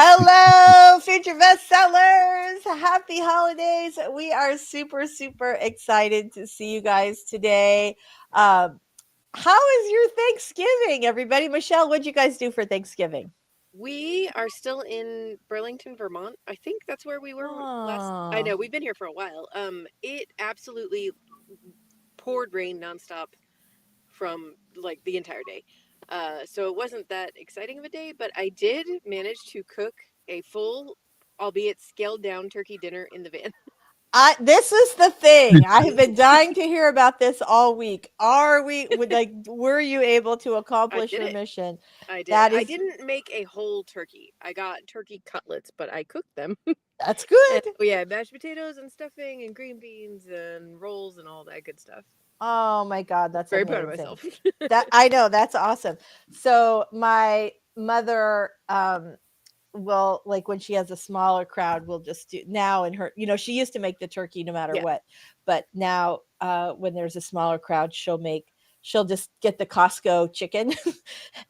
Hello, Future Bestsellers. Happy holidays. We are super, super excited to see you guys today. How is your Thanksgiving, everybody? Michelle, what'd you guys do for Thanksgiving? We are still in Burlington, Vermont. I think that's where we were last. I Oh, know we've been here for a while. It absolutely poured rain nonstop from like the entire day. So it wasn't that exciting of a day, but I did manage to cook a full, albeit scaled down turkey dinner in the van. this is the thing. I have been dying to hear about this all week. Were you able to I accomplish did your it. mission? I did. That I is, didn't make a whole turkey. I got turkey cutlets, but I cooked them. that's And good. we had mashed potatoes and stuffing and green beans and rolls and all that good stuff. Oh my God, that's Very proud of amazing. myself. That I know, that's awesome. So my mother will, like, when she has a smaller crowd, will just do now in her, she used to make the turkey no matter Yeah. what, but now when there's a smaller crowd, she'll just get the Costco chicken and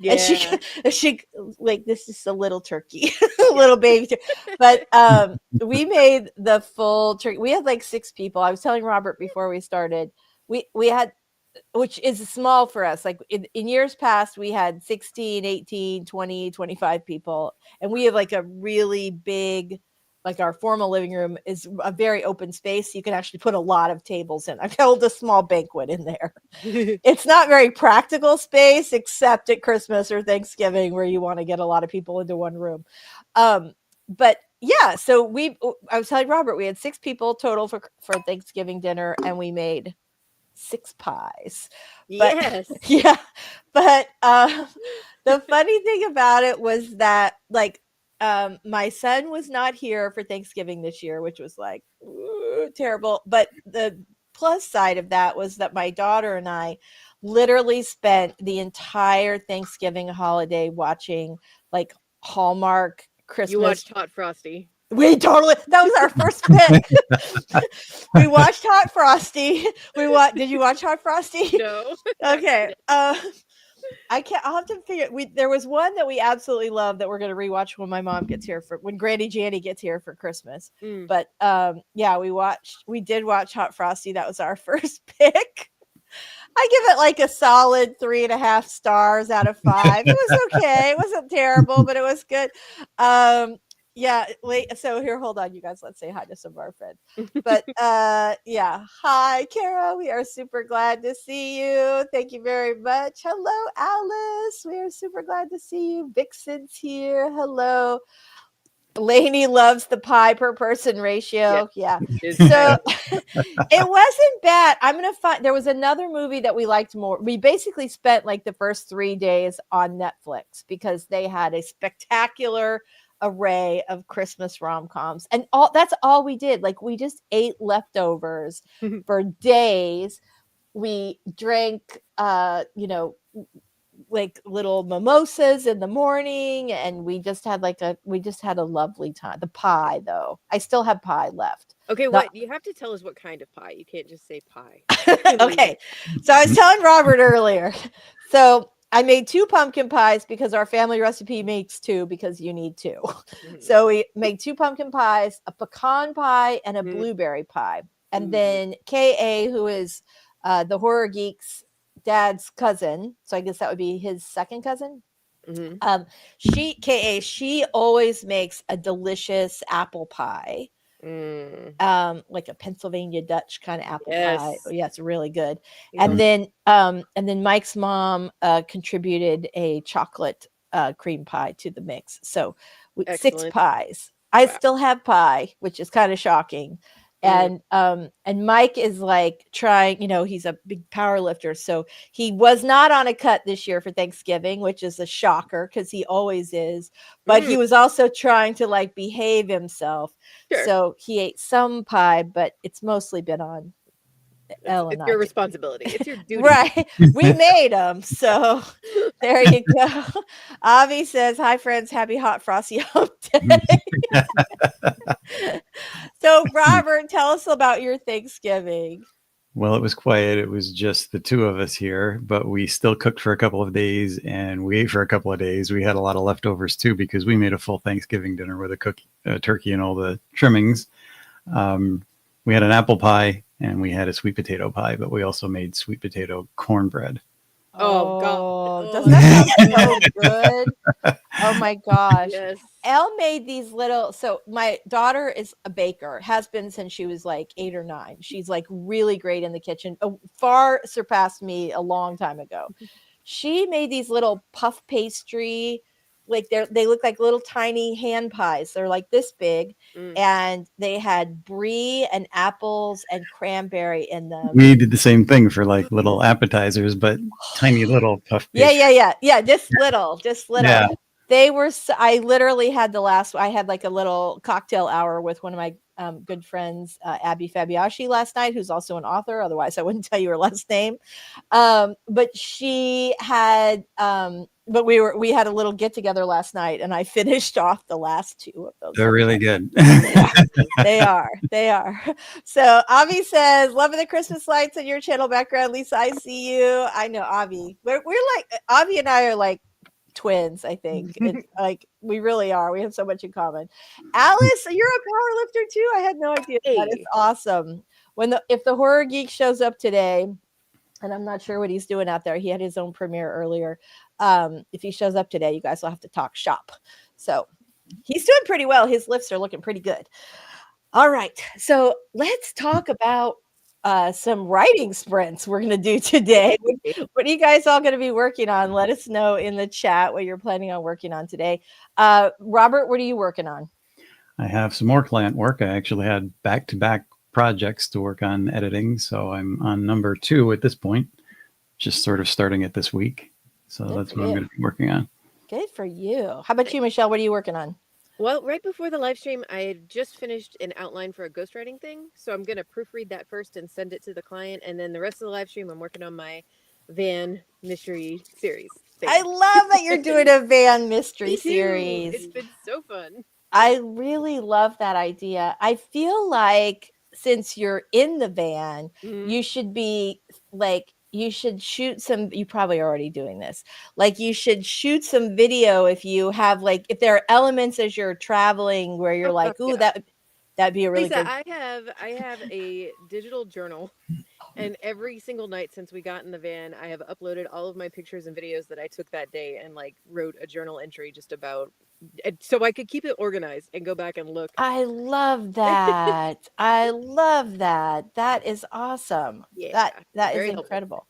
Yeah. she like, this is a little turkey, a Yeah. little baby but we made the full turkey. We had like 6 people. I was telling Robert before we started, we had, which is small for us. Like in years past, we had 16, 18, 20, 25 people. And we have like a really big, like our formal living room is a very open space. You can actually put a lot of tables in. I've held a small banquet in there. It's not very practical space, except at Christmas or Thanksgiving, where you want to get a lot of people into one room. But yeah, so I was telling Robert, we had 6 people total for Thanksgiving dinner, and we made 6 pies. But Yes. yeah, but the funny thing about it was that, like, my son was not here for Thanksgiving this year, which was like, ooh, terrible. But the plus side of that was that my daughter and I literally spent the entire Thanksgiving holiday watching like Hallmark You Christmas. watched Hot Frosty. We totally, that was our first pick. We watched Hot Frosty. Did you watch Hot Frosty? No, not Okay. yet. I'll have to figure, there was one that we absolutely love that we're going to rewatch when my mom gets here when Granny Janny gets here for Christmas. Mm. But yeah, we did watch Hot Frosty. That was our first pick. I give it like a solid 3.5 stars out of 5. It was okay. It wasn't terrible, but it was good. Yeah, wait. So here, hold on, you guys. Let's say hi to some of our friends. But yeah, hi, Kara. We are super glad to see you. Thank you very much. Hello, Alice. We are super glad to see you. Vixen's here. Hello. Lainey loves the pie per person Yeah, ratio. Yeah. it's So good. it wasn't bad. I'm gonna find, there was another movie that we liked more. We basically spent like the first 3 days on Netflix because they had a spectacular array of Christmas rom-coms. And that's all we did. Like, we just ate leftovers for days. We drank like little mimosas in the morning, and we just had a lovely time. The pie, though, I still have pie left. Okay, The what you have to tell us what kind of pie. You can't just say pie. Okay. So I was telling Robert earlier. So I made 2 pumpkin pies because our family recipe makes 2 because you need 2. Mhm. So we made 2 pumpkin pies, a pecan pie, and a Mhm. blueberry pie. And Ooh. then KA, who is the Horror Geeks dad's cousin, so I guess that would be his second cousin. Mhm. She always makes a delicious apple pie, Mm. like a Pennsylvania Dutch kind of apple pie. Yes. Yeah, it's really good. He And loves. then Mike's mom contributed a chocolate cream pie to the mix. So 6 Excellent. pies. I Wow. still have pie, which is kind of shocking. Mm. And Mike is like trying, he's a big power lifter. So he was not on a cut this year for Thanksgiving, which is a shocker because he always is. But Mm. he was also trying to like behave himself. Sure. So he ate some pie, but it's mostly been on It's Elle and it's I. your responsibility. It's your duty. Right. We made them. So there you go. Avi says, hi, friends. Happy hot frosty hump day. So, Robert, tell us about your Thanksgiving. Well, it was quiet. It was just the two of us here, but we still cooked for a couple of days and we ate for a couple of days. We had a lot of leftovers too because we made a full Thanksgiving dinner with a turkey and all the trimmings. We had an apple pie and we had a sweet potato pie, but we also made sweet potato cornbread. Oh God. Oh, Oh, doesn't that sound so good? Oh my gosh. yes. Elle made these little, so my daughter is a baker, has been since she was like 8 or 9. She's like really great in the kitchen, far surpassed me a long time ago. She made these little puff pastry, like they look like little tiny hand pies. They're like this big, and they had brie and apples and cranberry in them. We did the same thing for like little appetizers, but tiny little puff pastry. Yeah. Just little. Yeah. They were, I literally had I had like a little cocktail hour with one of my good friends, Abby Fabiashi last night, who's also an author. Otherwise I wouldn't tell you her last name. But she had, but we had a little get together last night and I finished off the last 2 of those. They're really good. Yeah, they are. So Avi says, loving the Christmas lights in your channel background. Lisa, I see you. I know Avi. We're like, Avi and I are like twins, I think. It's like we really are. We have so much in common. Alice, you're a power lifter too. I had no idea. Hey. That is awesome. If the horror geek shows up today, and I'm not sure what he's doing out there. He had his own premiere earlier. If he shows up today, you guys will have to talk shop. So he's doing pretty well. His lifts are looking pretty good. All right. So let's talk about some writing sprints we're going to do today. What are you guys all going to be working on? Let us know in the chat what you're planning on working on today. Robert, what are you working on? I have some more client work. I actually had back-to-back projects to work on editing. So I'm on number 2 at this point, just sort of starting it this week. So that's what I'm going to be working on. Good for you. How about you, Michelle? What are you working on? Well, right before the live stream, I had just finished an outline for a ghostwriting thing. So I'm going to proofread that first and send it to the client. And then the rest of the live stream, I'm working on my van mystery series thing. I love that you're doing a van mystery series. It's been so fun. I really love that idea. I feel like since you're in the van, you should be like, you should shoot some, you probably are already doing this. Like you should shoot some video if you have like, if there are elements as you're traveling where you're like, ooh, that'd be a really Lisa, good. I have a digital journal, and every single night since we got in the van, I have uploaded all of my pictures and videos that I took that day and like wrote a journal entry just about, so I could keep it organized and go back and look. I love that. I love that. That is awesome. Yeah, that is incredible.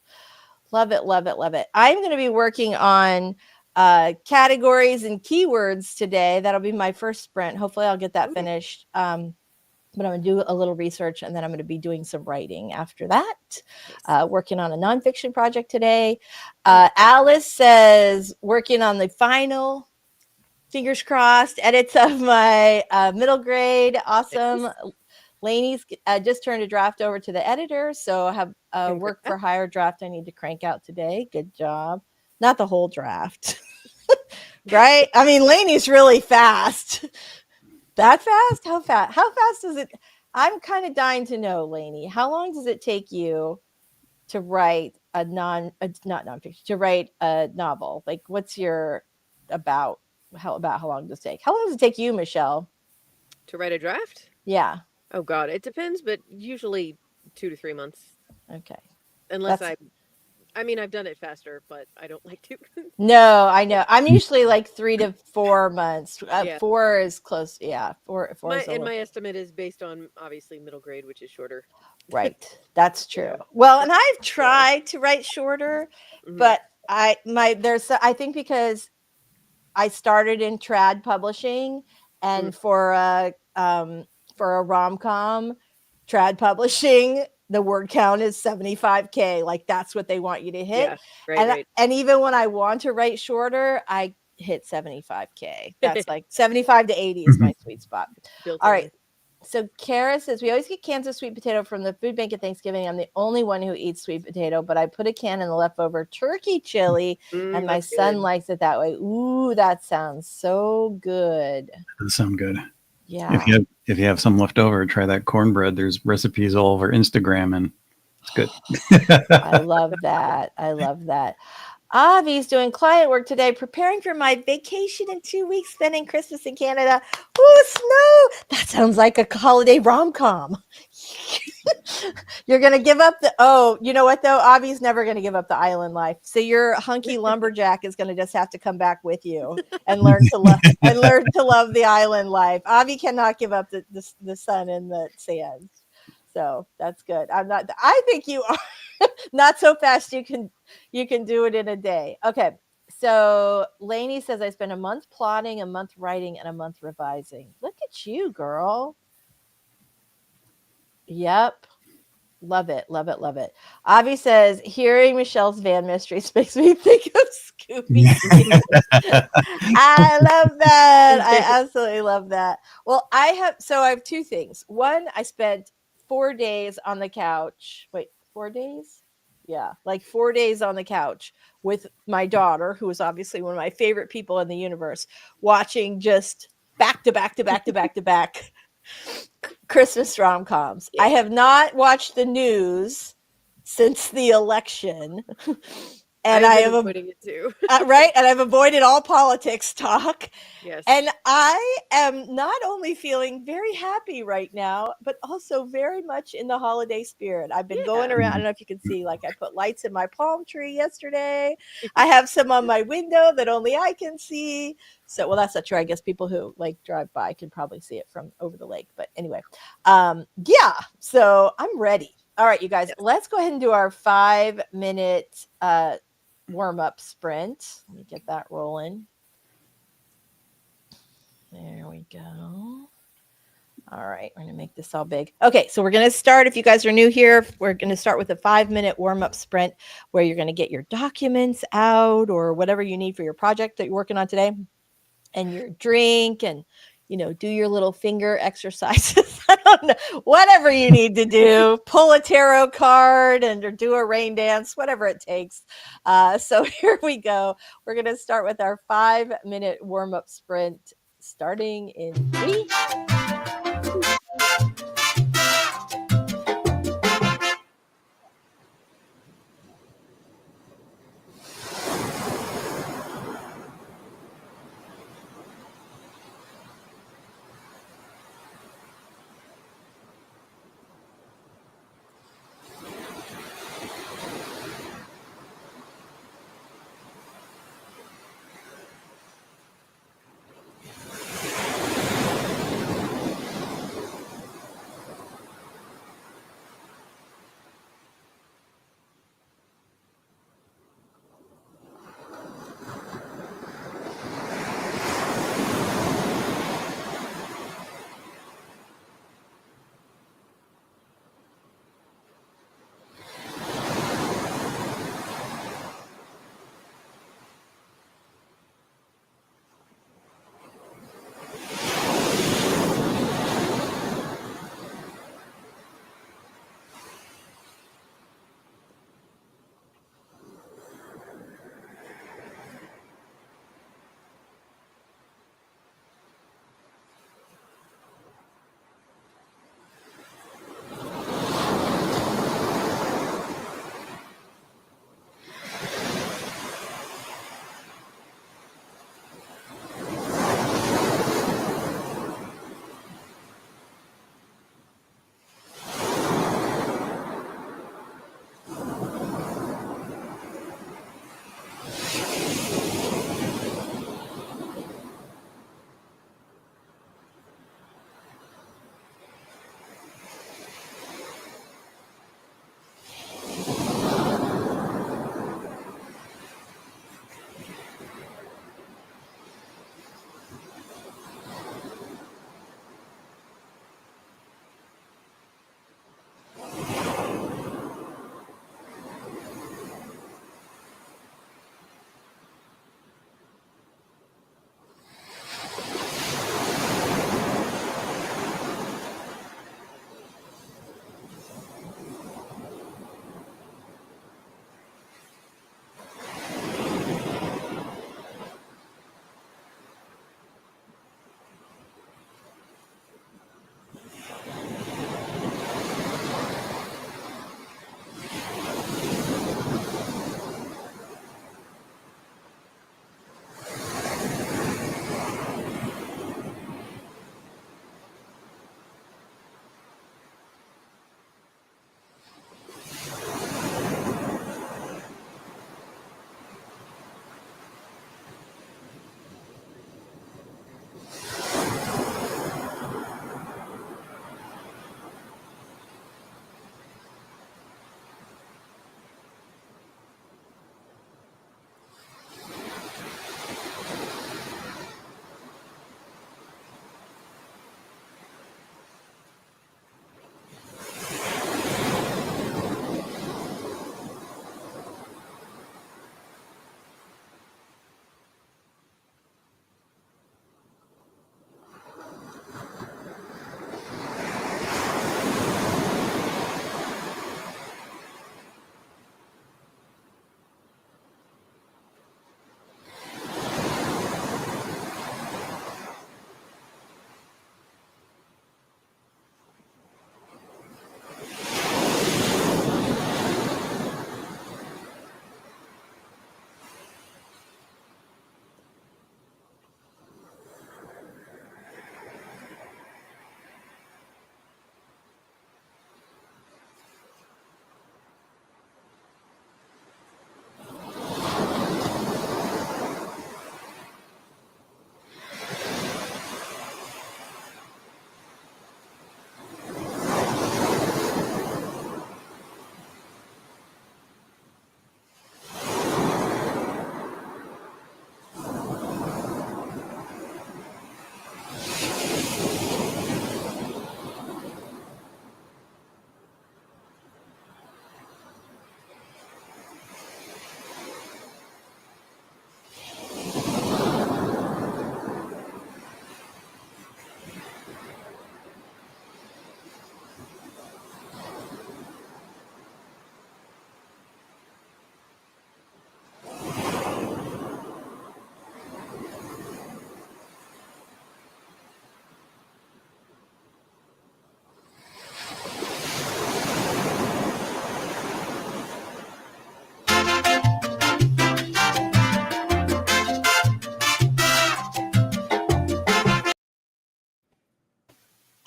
Love it, love it, love it. I'm going to be working on categories and keywords today. That'll be my first sprint. Hopefully I'll get that finished. But I'm going to do a little research and then I'm going to be doing some writing after that. Working on a nonfiction project today. Alice says working on the final, fingers crossed, edits of my middle grade. Awesome. Nice. Laney's just turned a draft over to the editor. So I have a work for hire draft I need to crank out today. Good job. Not the whole draft. Right? I mean, Laney's really fast. That fast? How fast? How fast is it? I'm kind of dying to know, Laney. How long does it take you to write to write a novel? Like, what's your how long does it take? How long does it take you, Michelle? To write a draft? Yeah. Oh God, it depends, but usually 2 to 3 months. Okay. Unless I've done it faster, but I don't like to. No, I know. I'm usually like 3 to 4 months. 4 is close. Yeah. 4 my estimate is based on obviously middle grade, which is shorter. Right. That's true. Well, and I've tried to write shorter, but I think because I started in trad publishing and for a rom-com, trad publishing, the word count is 75K. Like that's what they want you to hit. Yeah, right. And even when I want to write shorter, I hit 75K. That's like 75 to 80 is my sweet spot. All right. So Kara says, we always get cans of sweet potato from the food bank at Thanksgiving. I'm the only one who eats sweet potato, but I put a can in the leftover turkey chili and my son likes it that way. Ooh, that sounds so good. That does sound good. Yeah. If you have some left over, try that cornbread. There's recipes all over Instagram and It's good. I love that. I love that. Avi's doing client work today, preparing for my vacation in 2 weeks, spending Christmas in Canada. Ooh, snow! That sounds like a holiday rom-com. You're going to give up you know what though? Avi's never going to give up the island life. So your hunky lumberjack is going to just have to come back with you and learn to love the island life. Avi cannot give up the sun and the sand. So that's good. I think you are not so fast. You can do it in a day. Okay. So Lainey says, I spent a month plotting, a month writing, and a month revising. Look at you, girl. Yep. Love it. Love it. Love it. Avi says, hearing Michelle's van mysteries makes me think of Scooby. I love that. I absolutely love that. Well, I have 2 things. One, I spent 4 days on the couch. Wait, 4 days? Yeah, like 4 days on the couch with my daughter, who is obviously one of my favorite people in the universe, watching just back to back to back to back to back Christmas rom-coms. Yeah. I have not watched the news since the election. And I have avoiding it too. Right. And I've avoided all politics talk. Yes. And I am not only feeling very happy right now, but also very much in the holiday spirit. I've been going around. I don't know if you can see, like I put lights in my palm tree yesterday. I have some on my window that only I can see. So, well, that's not true. I guess people who like drive by can probably see it from over the lake. But anyway, yeah. So I'm ready. All right, you guys, let's go ahead and do our 5-minute warm-up sprint. Let me get that rolling. There we go. All right, we're going to make this all big. Okay, so we're going to start, if you guys are new here, we're going to start with a 5-minute warm-up sprint where you're going to get your documents out or whatever you need for your project that you're working on today, and your drink, and do your little finger exercises. I don't know, whatever you need to do, pull a tarot card or do a rain dance, whatever it takes. So here we go. We're going to start with our 5-minute warm-up sprint starting in 3.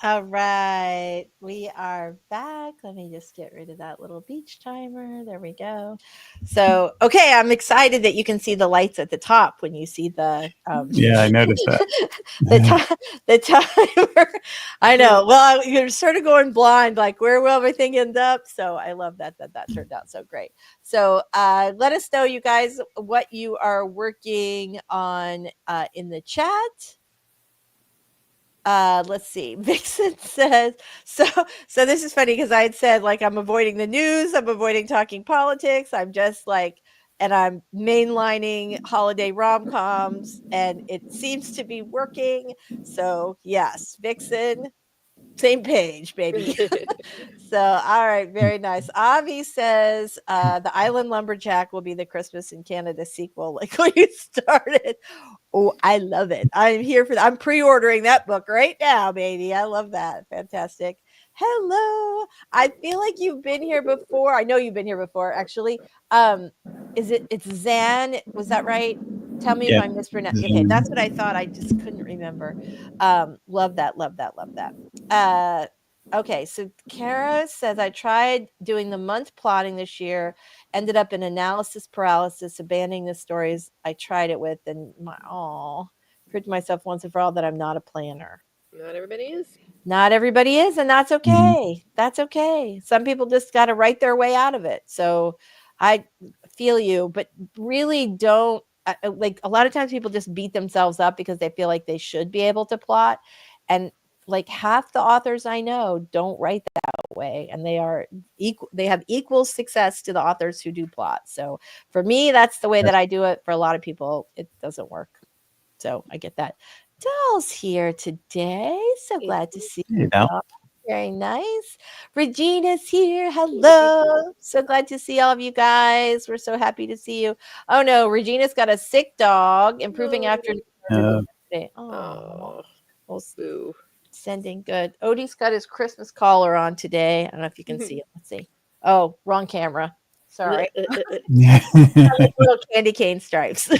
All right, we are back. Let me just get rid of that little beach timer. There we go. So, okay, I'm excited that you can see the lights at the top when you see the Yeah, I noticed that. the timer. I know. Well, you're sort of going blind, like where will everything end up? So I love that turned out so great. So let us know, you guys, what you are working on in the chat. Let's see. Vixen says, so this is funny because I had said, like, I'm avoiding the news, I'm avoiding talking politics, I'm just like, and I'm mainlining holiday rom-coms, and it seems to be working. So yes, Vixen, same page, baby. So, all right, very nice. Avi says the Island Lumberjack will be the Christmas in Canada sequel, like when you started. Oh, I love it. I'm here for that. I'm pre-ordering that book right now, baby. I love that. Fantastic. Hello. I feel like you've been here before. I know you've been here before, actually. It's Zan? Was that right? Tell me if Yeah. I'm mispronouncing. Okay, that's what I thought. I just couldn't remember. Love that. Love that. Love that. Okay, so Kara says, I tried doing the month plotting this year, ended up in analysis paralysis, abandoning the stories I tried it with, and proved to myself once and for all that I'm not a planner. Not everybody is. Not everybody is, and that's okay. That's okay. Some people just got to write their way out of it. So I feel you, but really don't, like, a lot of times people just beat themselves up because they feel like they should be able to plot. And like half the authors I know don't write that way, and they are equal. They have equal success to the authors who do plot. So for me, that's the way that I do it. For a lot of people, it doesn't work. So I get that. Doll's here today. So glad to see you, Doll. Very nice. Regina's here. Hello. So glad to see all of you guys. We're so happy to see you. Oh no, Regina's got a sick dog, improving after yesterday. Oh, boo. Sending good. Odie's got his Christmas collar on today. I don't know if you can see it. Let's see. Oh, wrong camera. Sorry. Like little candy cane stripes.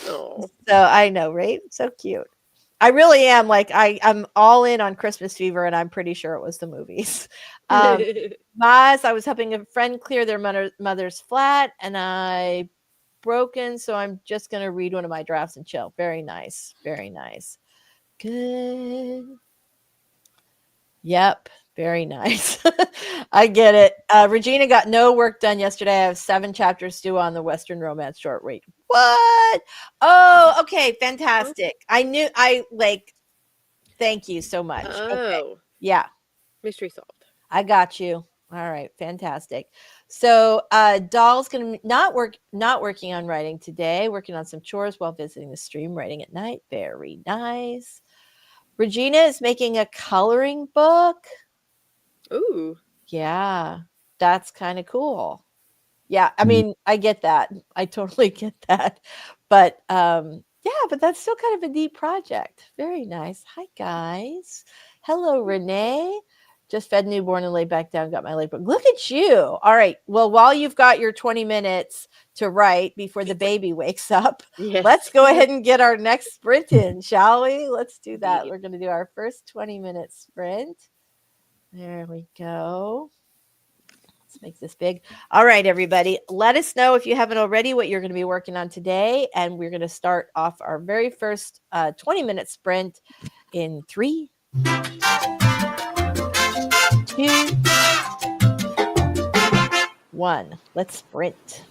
So I know, right? So cute. I really am, like, I'm all in on Christmas fever, and I'm pretty sure it was the movies. Maz, I was helping a friend clear their mother's flat, and I broken, so I'm just gonna read one of my drafts and chill. Very nice. Very nice. Good. Yep. Very nice. I get it. Regina got no work done yesterday. I have 7 chapters due on the Western romance short. Wait, what? Oh, okay. Fantastic. Thank you so much. Okay. Yeah. Mystery solved. I got you. All right. Fantastic. So Doll's gonna not working on writing today, working on some chores while visiting the stream, writing at night. Very nice. Regina is making a coloring book. Ooh. Yeah, that's kind of cool. Yeah, I mean, I get that. I totally get that. But yeah, but that's still kind of a neat project. Very nice. Hi, guys. Hello, Renee. Just fed newborn and laid back down, got my late book. Look at you. All right. Well, while you've got your 20 minutes to write before the baby wakes up, let's go ahead and get our next sprint in, shall we? Let's do that. We're going to do our first 20-minute sprint. There we go. Let's make this big. All right, everybody. Let us know if you haven't already what you're going to be working on today. And we're going to start off our very first 20-minute sprint in 3, 2, 1. Let's sprint.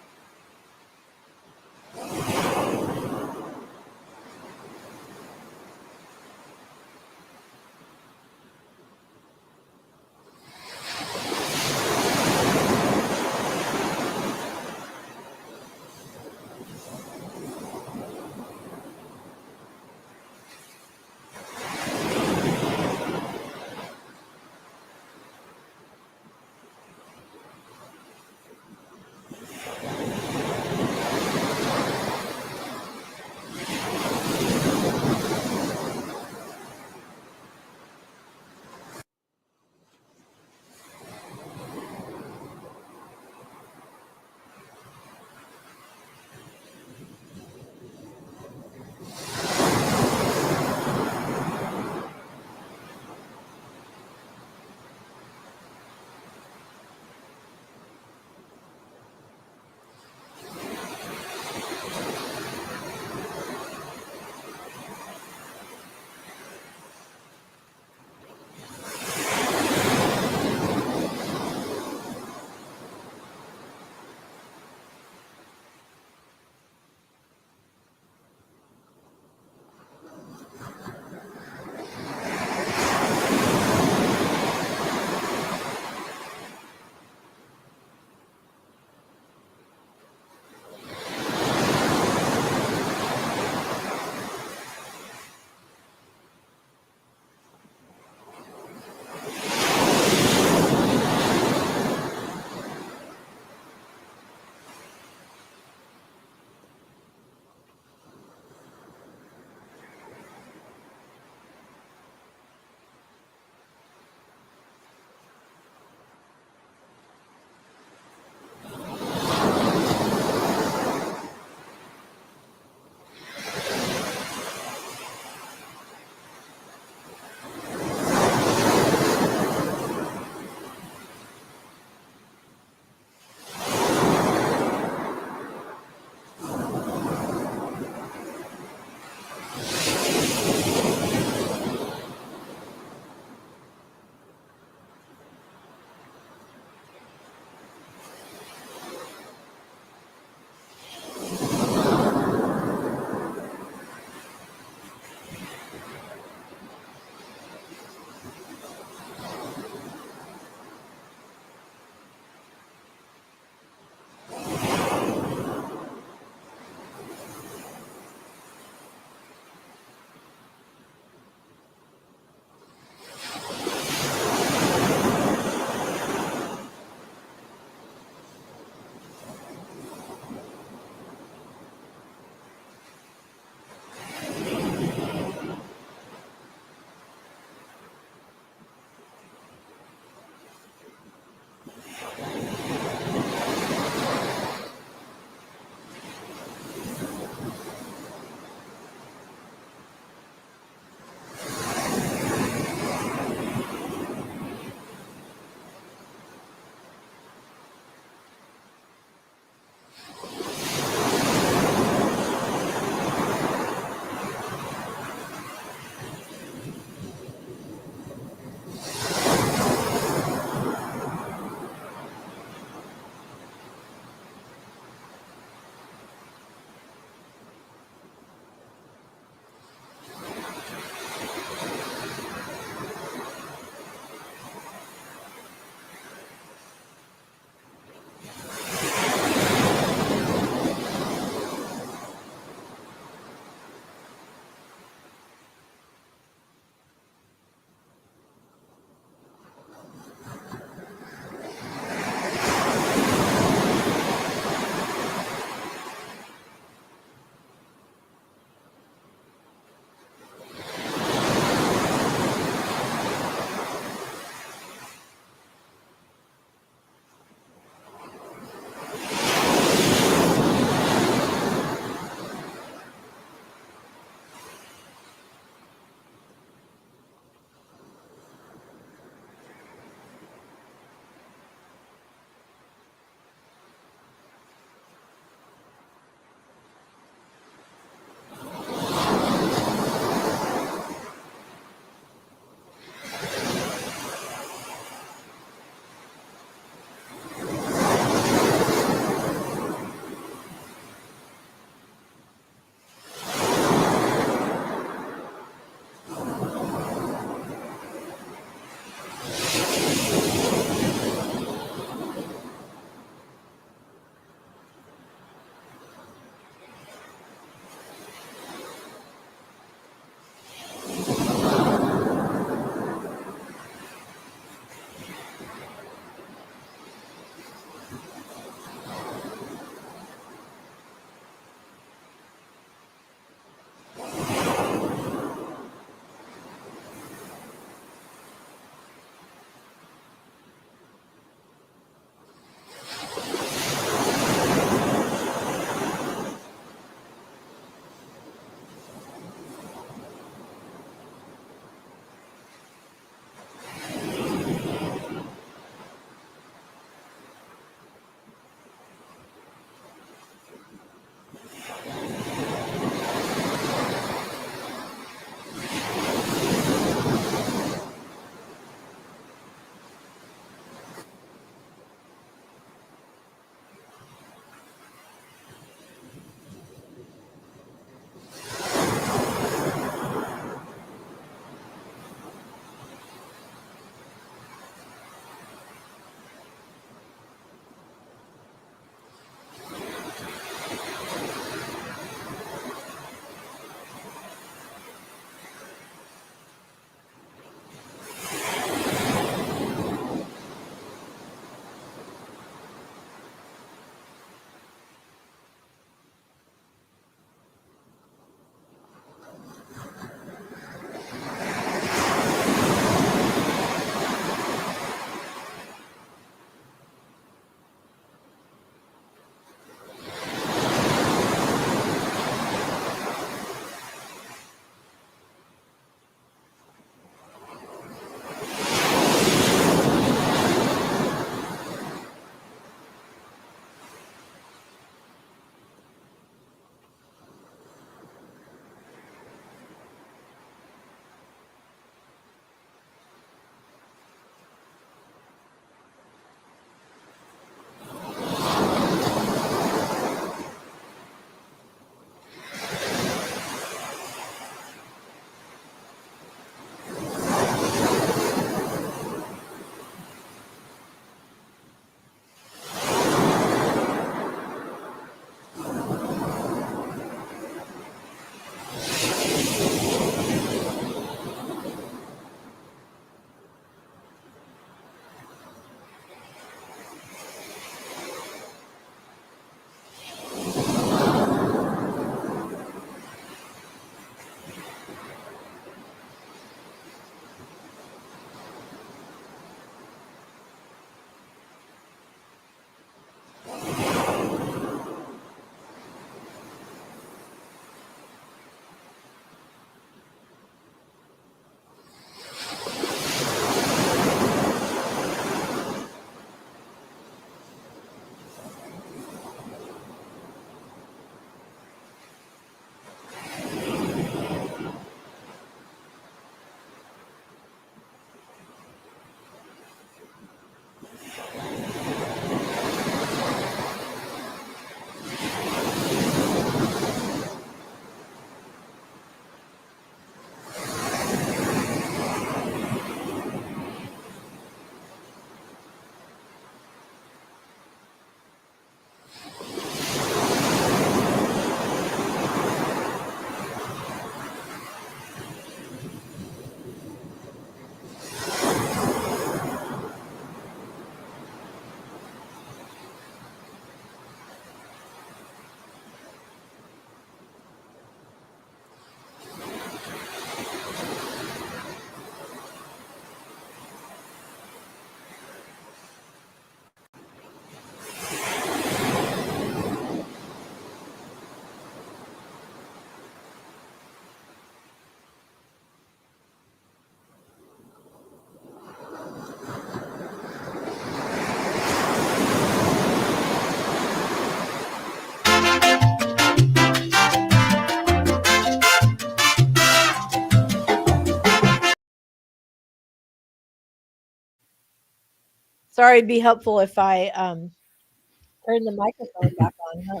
Sorry, it'd be helpful if I turn the microphone back on. Huh?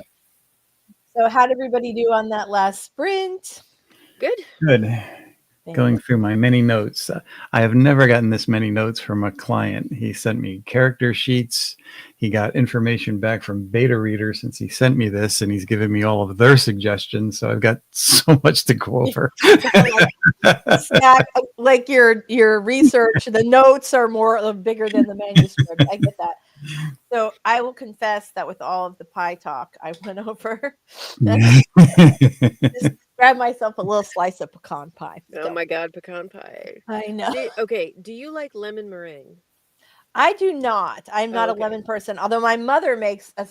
So how'd everybody do on that last sprint? Good. Good. Thank Going you. through my many notes. I have never gotten this many notes from a client. He sent me character sheets. He got information back from beta readers since he sent me this, and he's given me all of their suggestions. So I've got so much to go over. Stack, like your research, the notes are more bigger than the manuscript. I get that. So I will confess that with all of the pie talk I went over, just grab myself a little slice of pecan pie. Oh my God, pecan pie. I know. Okay, do you like lemon meringue? I do not. I'm not Okay. a lemon person, although my mother makes a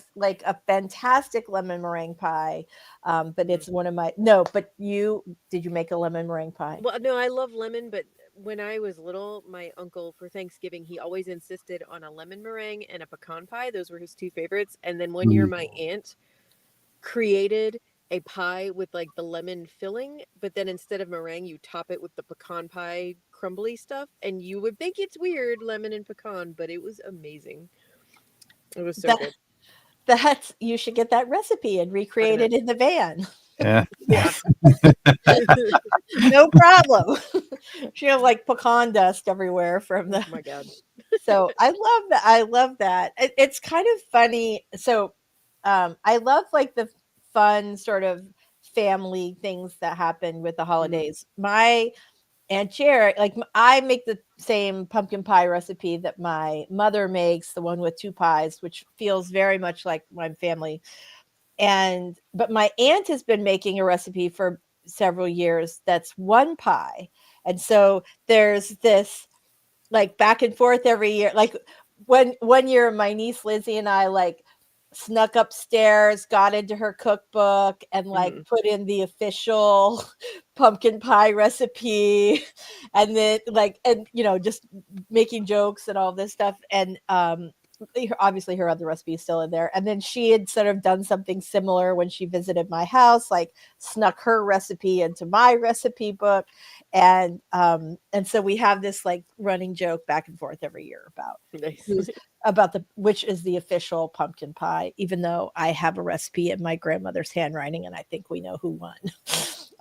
fantastic lemon meringue pie. But it's one of my But did you make a lemon meringue pie? Well, no, I love lemon, but when I was little, my uncle for Thanksgiving, he always insisted on a lemon meringue and a pecan pie. Those were his two favorites. And then one year, my aunt created a pie with like the lemon filling, but then instead of meringue, you top it with the pecan pie crumbly stuff. And you would think it's weird, lemon and pecan, but it was amazing. It was so good. You should get that recipe and recreate it in the van. Yeah. No problem. She has like pecan dust everywhere from the. Oh my God. So I love that. I love that. It's kind of funny. So I love like the fun sort of family things that happen with the holidays. My Aunt Jerry, like I make the same pumpkin pie recipe that my mother makes, the one with two pies, which feels very much like my family. But my aunt has been making a recipe for several years that's one pie. And so there's this like back and forth every year. Like one year my niece Lizzie and I like snuck upstairs, got into her cookbook and like put in the official pumpkin pie recipe and then just making jokes and all this stuff. And obviously her other recipe is still in there. And then she had sort of done something similar when she visited my house, like snuck her recipe into my recipe book. And so we have this like running joke back and forth every year about which is the official pumpkin pie, even though I have a recipe in my grandmother's handwriting and I think we know who won.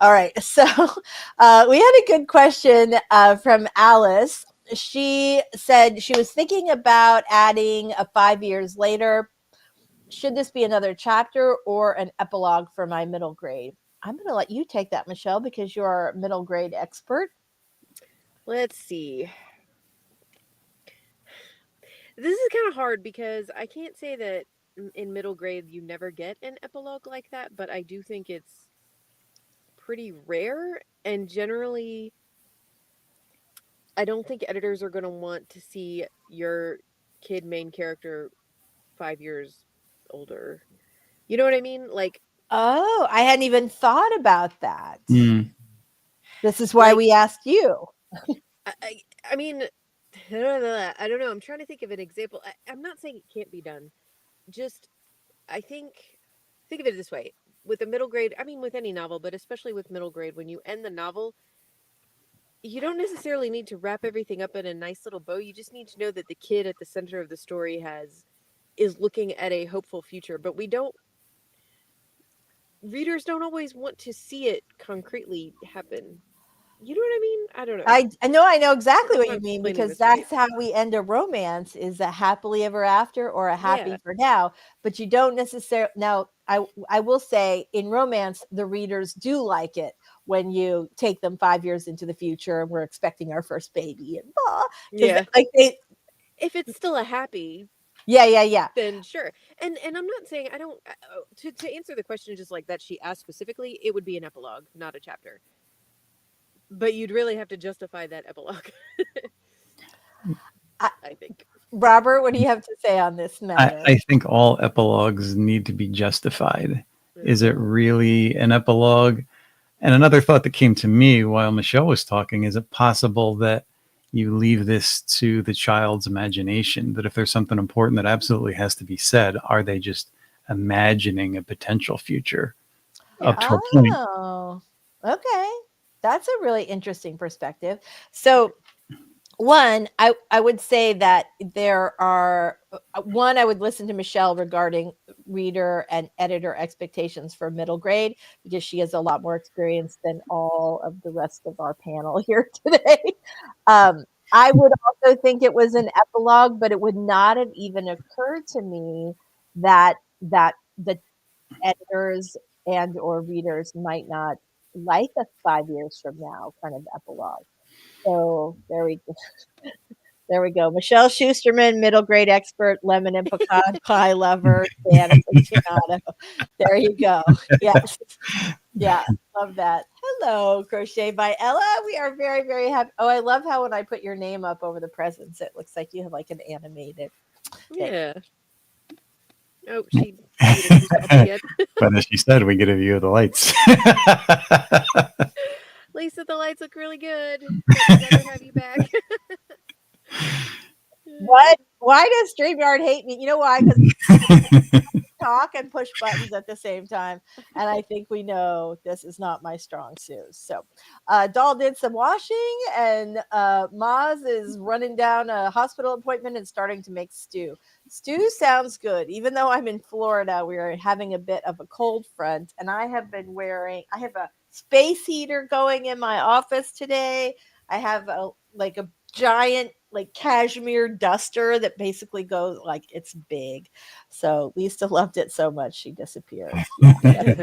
All right. So we had a good question from Alice. She said she was thinking about adding a 5 years later. Should this be another chapter or an epilogue for my middle grade? I'm going to let you take that, Michelle, because you're our middle grade expert. Let's see. This is kind of hard because I can't say that in middle grade you never get an epilogue like that, but I do think it's pretty rare, and generally I don't think editors are going to want to see your kid main character 5 years older. You know what I mean? Like, oh, I hadn't even thought about that. This is why we asked you. I mean, I don't know. I'm trying to think of an example. I'm not saying it can't be done. Just, I think of it this way. With a middle grade, I mean, with any novel, but especially with middle grade, when you end the novel, you don't necessarily need to wrap everything up in a nice little bow. You just need to know that the kid at the center of the story is looking at a hopeful future. But readers don't always want to see it concretely happen. You know what I mean? I don't know. I know exactly what you mean, because that's how we end a romance, is a happily ever after or a happy for now. But you don't necessarily. Now, I will say in romance, the readers do like it when you take them 5 years into the future and we're expecting our first baby and if it's still a happy. Yeah. Then sure. And I'm not saying I don't to answer the question just like that she asked specifically, it would be an epilogue, not a chapter. But you'd really have to justify that epilogue. I think. Robert, what do you have to say on this matter? I think all epilogues need to be justified. Is it really an epilogue? And another thought that came to me while Michelle was talking, is it possible that you leave this to the child's imagination, that if there's something important that absolutely has to be said, are they just imagining a potential future up to a point? Oh, okay. That's a really interesting perspective. So one, I would say that there are one, I would listen to Michelle regarding reader and editor expectations for middle grade, because she has a lot more experience than all of the rest of our panel here today. I would also think it was an epilogue, but it would not have even occurred to me that the editors and or readers might not like a 5 years from now kind of epilogue. So there we go. There we go. Michelle Schusterman, middle grade expert, lemon and pecan pie lover, Dan aficionado. There you go. Yes. Yeah. Love that. Hello, Crochet by Ella. We are very, very happy. Oh, I love how when I put your name up over the presents, it looks like you have like an animated. Yeah. Oh, she muted herself again. But as she said, we get a view of the lights. Lisa, the lights look really good. I'd never have you back. What? Why does StreamYard hate me? You know why? Because talk and push buttons at the same time, and I think we know this is not my strong suit. So Doll did some washing, and Maz is running down a hospital appointment and starting to make stew. Stew sounds good. Even though I'm in Florida, we are having a bit of a cold front, and I have a space heater going in my office today. I have a giant cashmere duster that basically goes it's big. So Lisa loved it so much she disappeared. Yeah,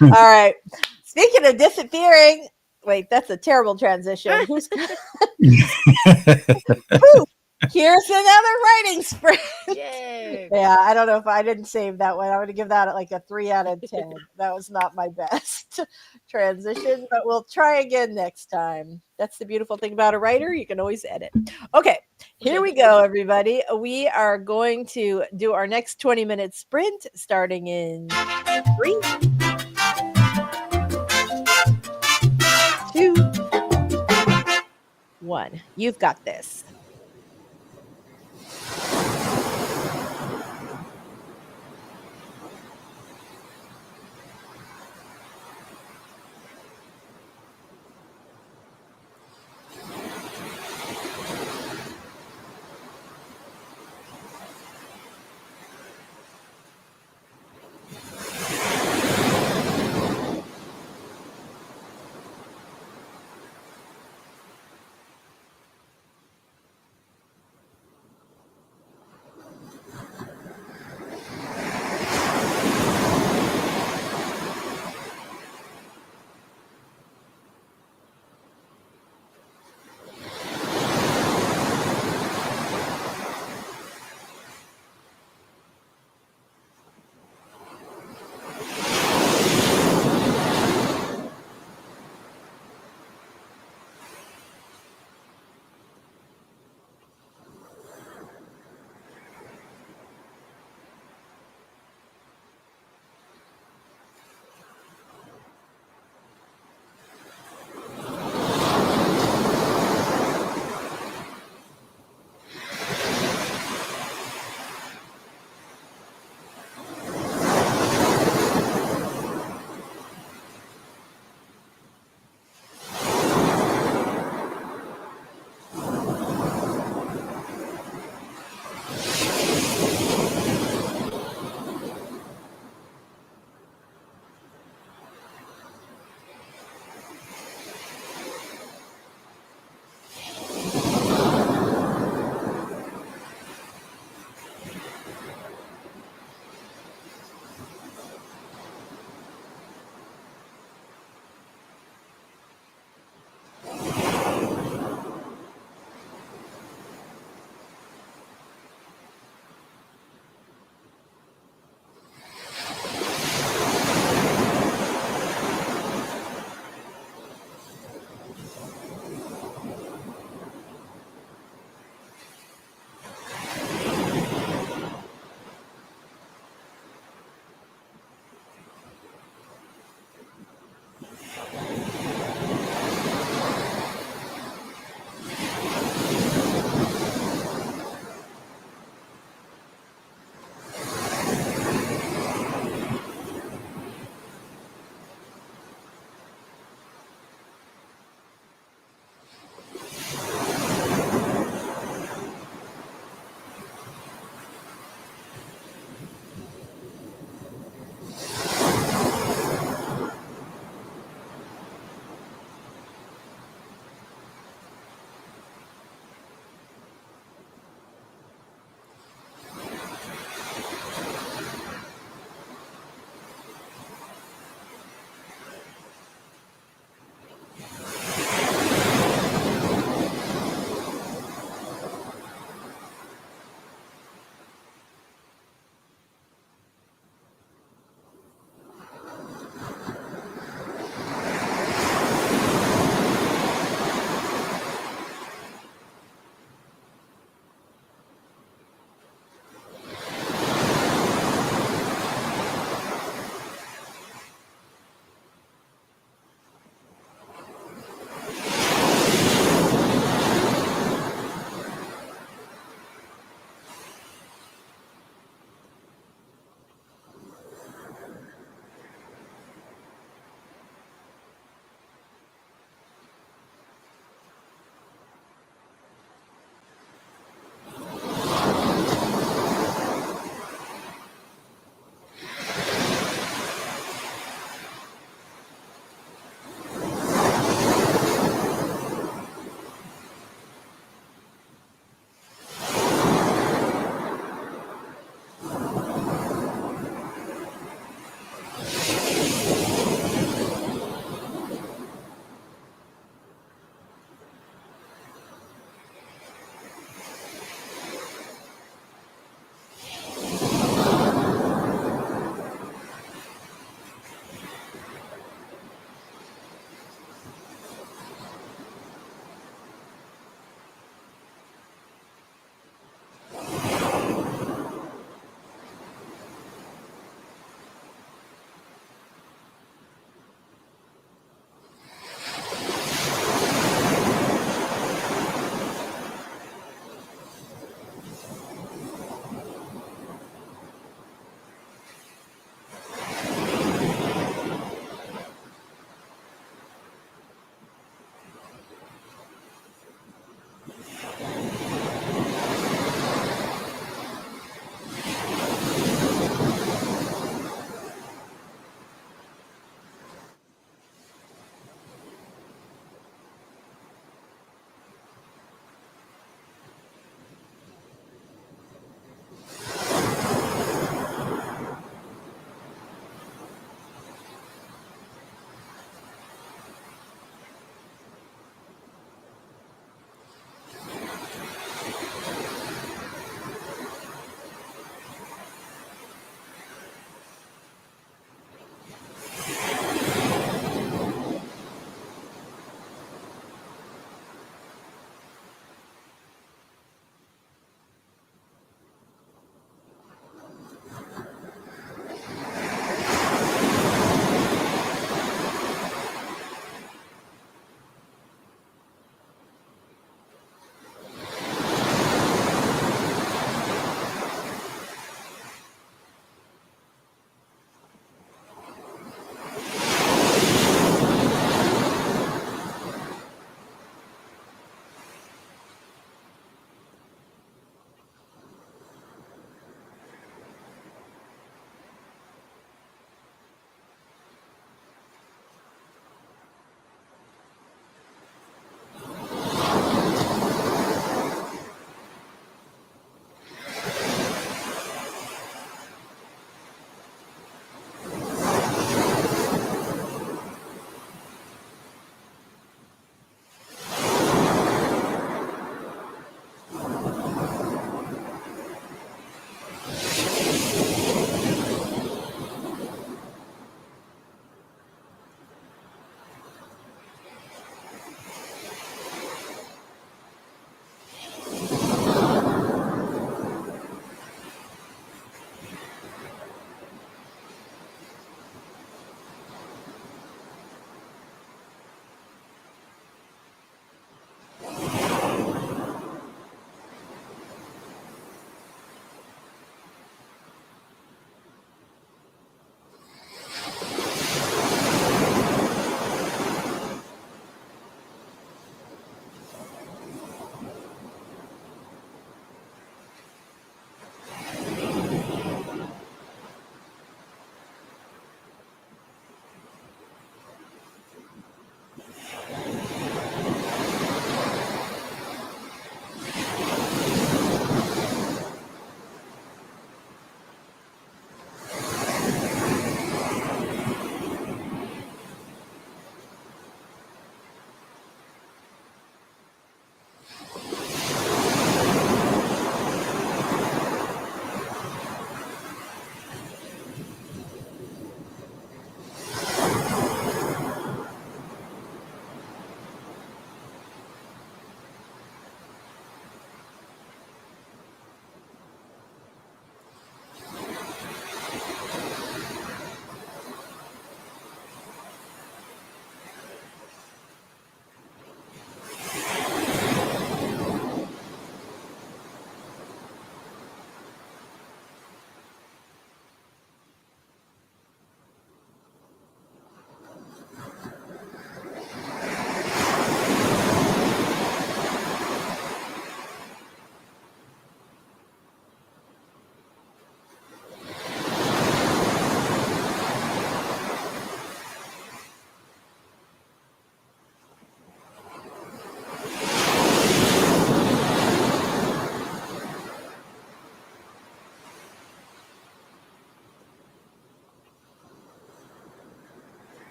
all right. Speaking of disappearing, wait, that's a terrible transition. Who's here's another writing sprint. Yay. Yeah, I don't know if I didn't save that one. I'm going to give that like a 3 out of 10. That was not my best transition, but we'll try again next time. That's the beautiful thing about a writer. You can always edit. Okay, here we go, everybody. We are going to do our next 20-minute sprint starting in 3, 2, 1. You've got this.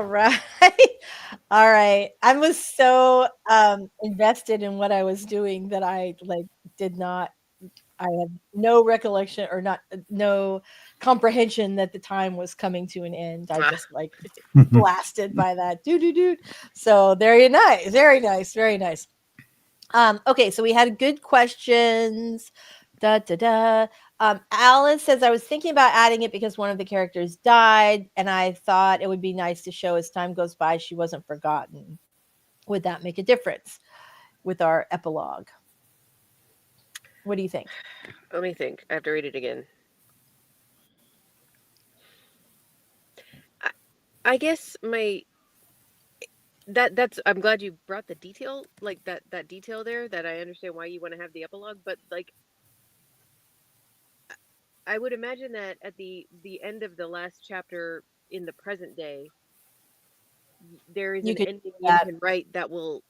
right. All right. I was so invested in what I was doing that I have no recollection or no comprehension that the time was coming to an end. I just blasted by that. Doo. So very nice. Very nice. Very nice. Okay, so we had good questions. Alice says, I was thinking about adding it because one of the characters died, and I thought it would be nice to show as time goes by she wasn't forgotten. Would that make a difference with our epilogue? What do you think? Let me think. I have to read it again. I guess that's I'm glad you brought the detail, like that detail there, that I understand why you want to have the epilogue, but like I would imagine that at the end of the last chapter in the present day, there is an ending you can write that will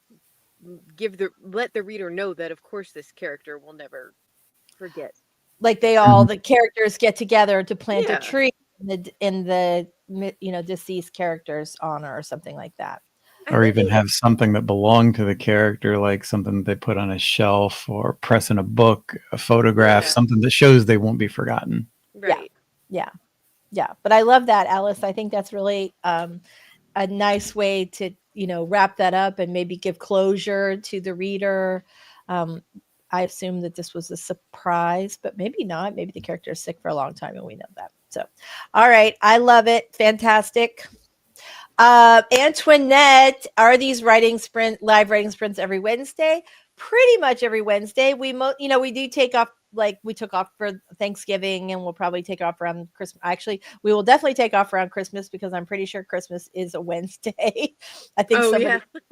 let the reader know that of course this character will never forget. Like the characters get together to plant a tree in the deceased character's honor or something like that. Or even have something that belonged to the character, like something they put on a shelf or press in a book, a photograph, something that shows they won't be forgotten. Right. Yeah. But I love that, Alice. I think that's really a nice way to, wrap that up and maybe give closure to the reader. I assume that this was a surprise, but maybe not. Maybe the character is sick for a long time and we know that. So, all right. I love it. Fantastic. Antoinette, are these live writing sprints every Wednesday? Pretty much every Wednesday. We do take off, like we took off for Thanksgiving, and we'll probably take off around Christmas. Actually, we will definitely take off around Christmas because I'm pretty sure Christmas is a Wednesday. I think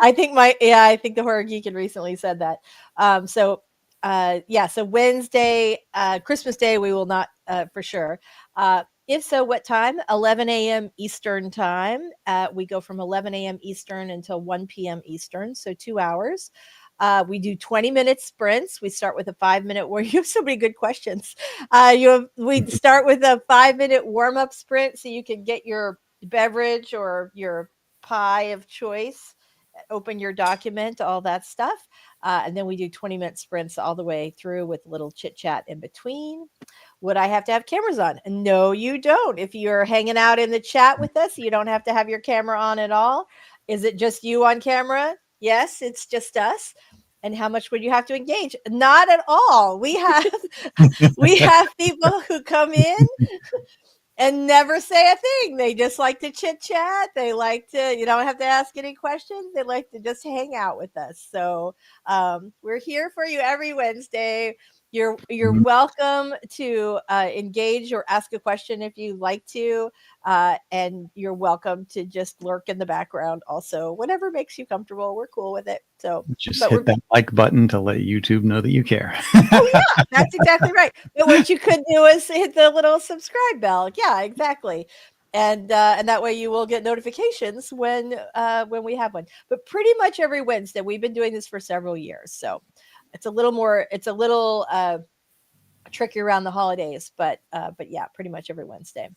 I think the Horror Geek had recently said that. So Wednesday, Christmas Day, we will not for sure. If so, what time? 11 a.m. Eastern time. We go from 11 a.m. Eastern until 1 p.m. Eastern, so 2 hours. We do 20-minute sprints. We start with a 5-minute warm. You have so many good questions. We start with a 5-minute warm-up sprint so you can get your beverage or your pie of choice, open your document, all that stuff. And then we do 20-minute sprints all the way through with a little chit-chat in between. Would I have to have cameras on? No, you don't. If you're hanging out in the chat with us, you don't have to have your camera on at all. Is it just you on camera? Yes, it's just us. And how much would you have to engage? Not at all. We have people who come in and never say a thing. They just like to chit chat. They like to, you don't have to ask any questions. They like to just hang out with us. So we're here for you every Wednesday. You're welcome to engage or ask a question if you like to, and you're welcome to just lurk in the background. Also, whatever makes you comfortable, we're cool with it. So just hit that like button to let YouTube know that you care. Oh yeah, that's exactly right. But what you could do is hit the little subscribe bell. Yeah, exactly. And that way you will get notifications when we have one. But pretty much every Wednesday, we've been doing this for several years. So it's a little tricky around the holidays, but yeah, pretty much every Wednesday.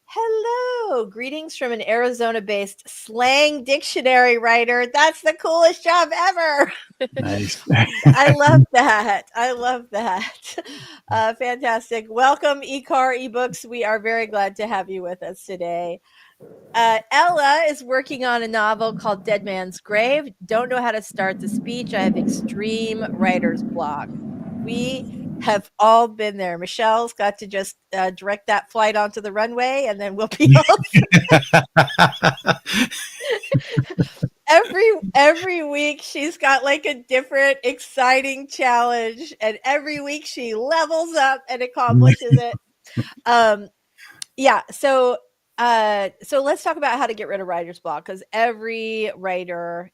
Hello, greetings from an Arizona-based slang dictionary writer. That's the coolest job ever. Nice. I love that. Fantastic. Welcome, eCar eBooks. We are very glad to have you with us today. Ella is working on a novel called Dead Man's Grave. Don't know how to start the speech. I have extreme writer's block. We have all been there. Michelle's got to just direct that flight onto the runway, and then we'll be all every week she's got like a different exciting challenge, and every week she levels up and accomplishes it. So let's talk about how to get rid of writer's block, because every writer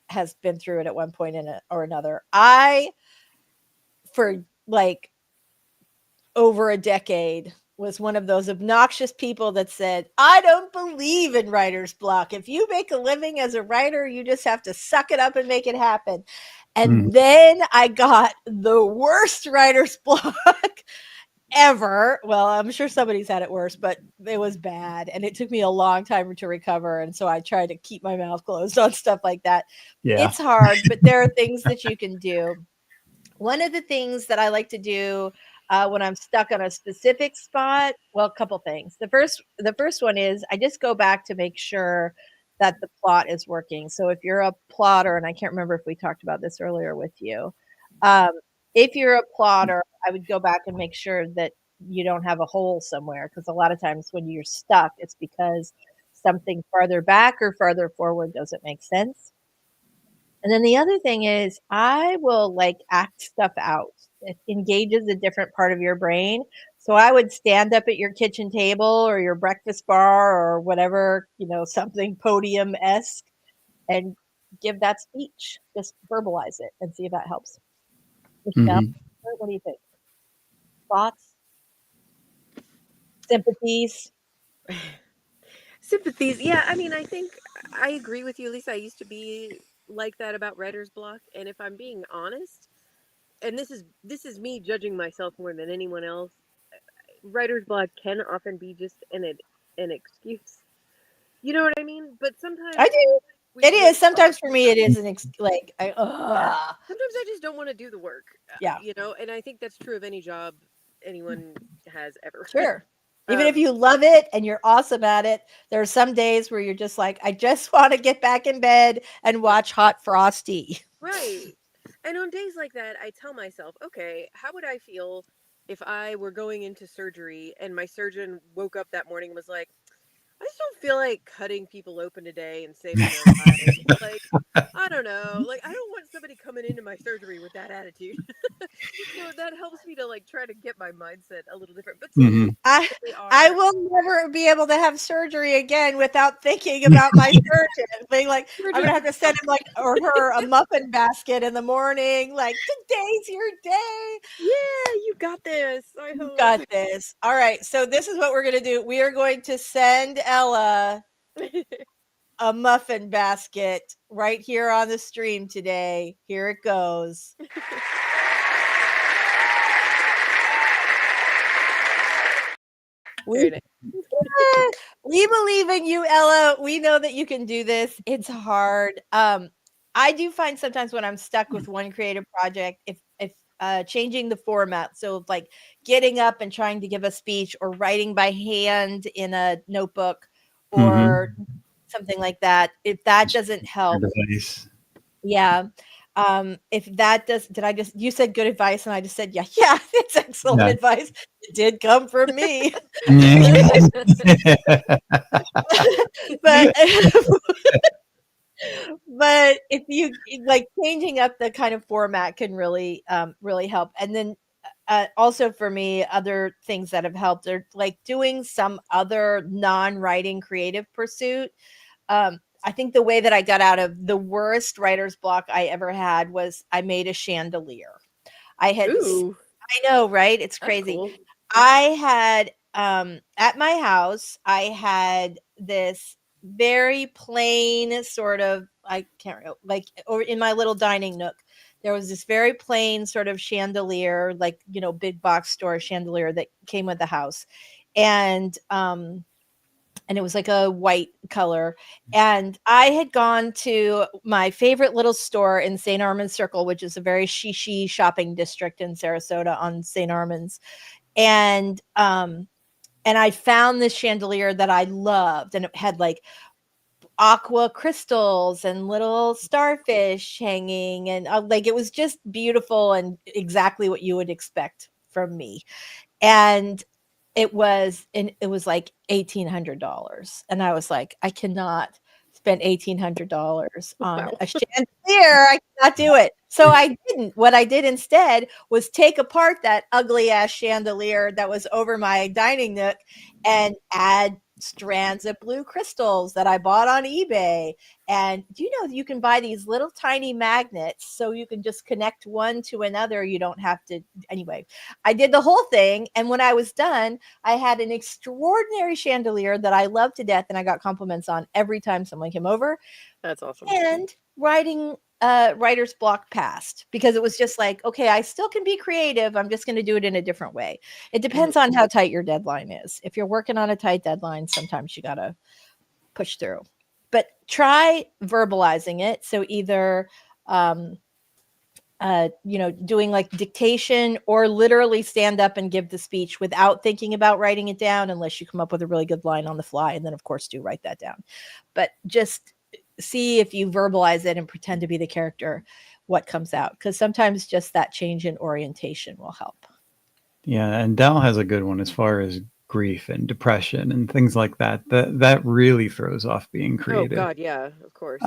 has been through it at one point or another. For like over a decade, was one of those obnoxious people that said, I don't believe in writer's block. If you make a living as a writer, you just have to suck it up and make it happen. And then I got the worst writer's block ever. Well, I'm sure somebody's had it worse, but it was bad. And it took me a long time to recover. And so I try to keep my mouth closed on stuff like that. Yeah. It's hard, but there are things that you can do. One of the things that I like to do when I'm stuck on a specific spot, well, a couple things. The first one is I just go back to make sure that the plot is working. So if you're a plotter, and I can't remember if we talked about this earlier with you, um, if you're a plotter, I would go back and make sure that you don't have a hole somewhere, because a lot of times when you're stuck, it's because something farther back or farther forward doesn't make sense. And then the other thing is I will like act stuff out. It engages a different part of your brain. So I would stand up at your kitchen table or your breakfast bar or whatever, something podium-esque, and give that speech. Just verbalize it and see if that helps. Michelle, what do you think? Thoughts? Sympathies? Sympathies. Yeah, I mean, I think I agree with you, Lisa. I used to be like that about writer's block, and if I'm being honest, and this is me judging myself more than anyone else, writer's block can often be just an excuse. You know what I mean? But sometimes I do. It is. Sometimes for me, it is sometimes I just don't want to do the work. Yeah. And I think that's true of any job anyone has ever. Sure. Even if you love it and you're awesome at it, there are some days where you're just like, I just want to get back in bed and watch Hot Frosty. Right. And on days like that, I tell myself, okay, how would I feel if I were going into surgery and my surgeon woke up that morning and was like, I just don't feel like cutting people open today and saving their lives. Like, I don't know. Like, I don't want somebody coming into my surgery with that attitude. So that helps me to like try to get my mindset a little different. But I will never be able to have surgery again without thinking about my surgeon. Being like, I'm gonna have to send him or her a muffin basket in the morning. Like, today's your day. Yeah, you got this. I hope. You got this. All right. So this is what we're gonna do. We are going to send Ella a muffin basket right here on the stream today. Here it goes. We believe in you, Ella. We know that you can do this. It's hard. I do find sometimes when I'm stuck with one creative project, if changing the format, so like getting up and trying to give a speech or writing by hand in a notebook or something like that, if that doesn't help, yeah. If that does, you said good advice and I just said, yeah, it's excellent advice. It did come from me. But if you like, changing up the kind of format can really help. And then also for me, other things that have helped are like doing some other non-writing creative pursuit. I think the way that I got out of the worst writer's block I ever had was I made a chandelier. I know, right? It's crazy. Cool. I had at my house, I had this very plain sort of, I can't remember, like, or in my little dining nook, there was this very plain sort of chandelier, like, big box store chandelier that came with the house. And it was like a white color. And I had gone to my favorite little store in St. Armand's Circle, which is a very shishi shopping district in Sarasota on St. Armand's. And I found this chandelier that I loved, and it had like aqua crystals and little starfish hanging, and like it was just beautiful and exactly what you would expect from me. And it was like $1,800, and I was like, I cannot spend $1,800 on a chandelier. I cannot do it. So I didn't. What I did instead was take apart that ugly ass chandelier that was over my dining nook and add strands of blue crystals that I bought on eBay. And do you know you can buy these little tiny magnets so you can just connect one to another? You don't have to. Anyway, I did the whole thing. And when I was done, I had an extraordinary chandelier that I loved to death. And I got compliments on every time someone came over. That's awesome. And writing writer's block passed because it was just like, okay, I still can be creative. I'm just going to do it in a different way. It depends on how tight your deadline is. If you're working on a tight deadline, sometimes you got to push through. But try verbalizing it. So either doing like dictation or literally stand up and give the speech without thinking about writing it down, unless you come up with a really good line on the fly. And then of course do write that down. But just see if you verbalize it and pretend to be the character, what comes out. Because sometimes just that change in orientation will help. Yeah, and Dal has a good one as far as grief and depression and things like that. That really throws off being creative. Oh God, yeah, of course.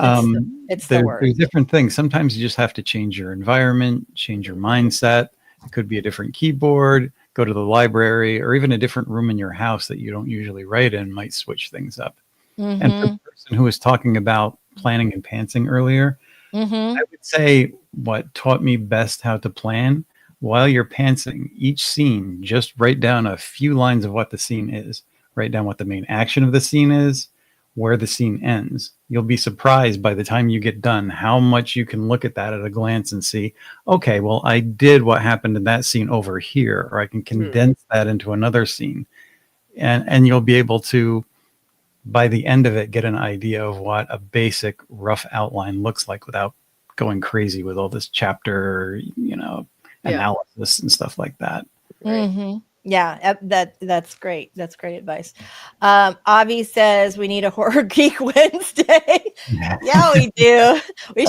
It's the worst. There's different things. Sometimes you just have to change your environment, change your mindset. It could be a different keyboard, go to the library, or even a different room in your house that you don't usually write in might switch things up. And for the person who was talking about planning and pantsing earlier, I would say what taught me best how to plan, while you're pantsing each scene, just write down a few lines of what the scene is. Write down what the main action of the scene is, where the scene ends. You'll be surprised by the time you get done how much you can look at that at a glance and see, okay, well, I did what happened in that scene over here, or I can condense that into another scene. And you'll be able to, by the end of it, get an idea of what a basic rough outline looks like without going crazy with all this chapter, analysis and stuff like that. Right. Yeah, that's great. That's great advice. Avi says we need a horror geek Wednesday. Yeah, we do. We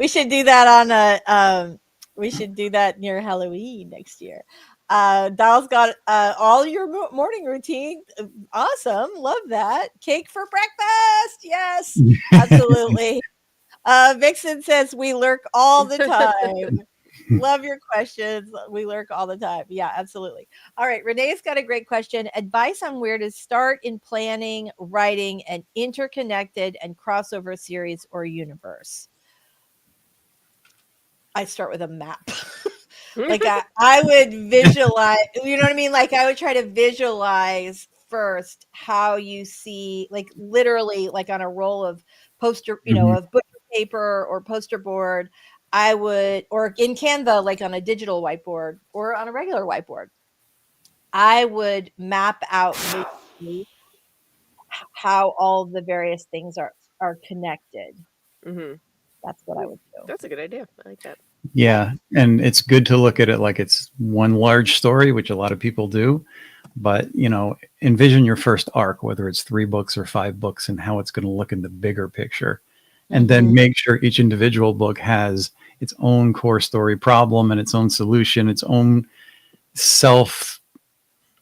should do that on a we should do that near Halloween next year. Dal's got all your morning routine. Awesome. Love that. Cake for breakfast. Yes, absolutely. Vixen says we lurk all the time. Love your questions. We lurk all the time. Yeah, absolutely. All right. Renee's got a great question. Advice on where to start in planning, writing an interconnected and crossover series or universe. I start with a map. Like I would visualize, you know what I mean? Like I would try to visualize first how you see, like literally like on a roll of poster, of butcher paper or poster board. I would, or in Canva, like on a digital whiteboard or on a regular whiteboard, I would map out how all the various things are connected. That's what I would do. That's a good idea. I like that. Yeah, and it's good to look at it like it's one large story, which a lot of people do. But, envision your first arc, whether it's 3 books or 5 books, and how it's going to look in the bigger picture. And then make sure each individual book has its own core story problem and its own solution, its own self,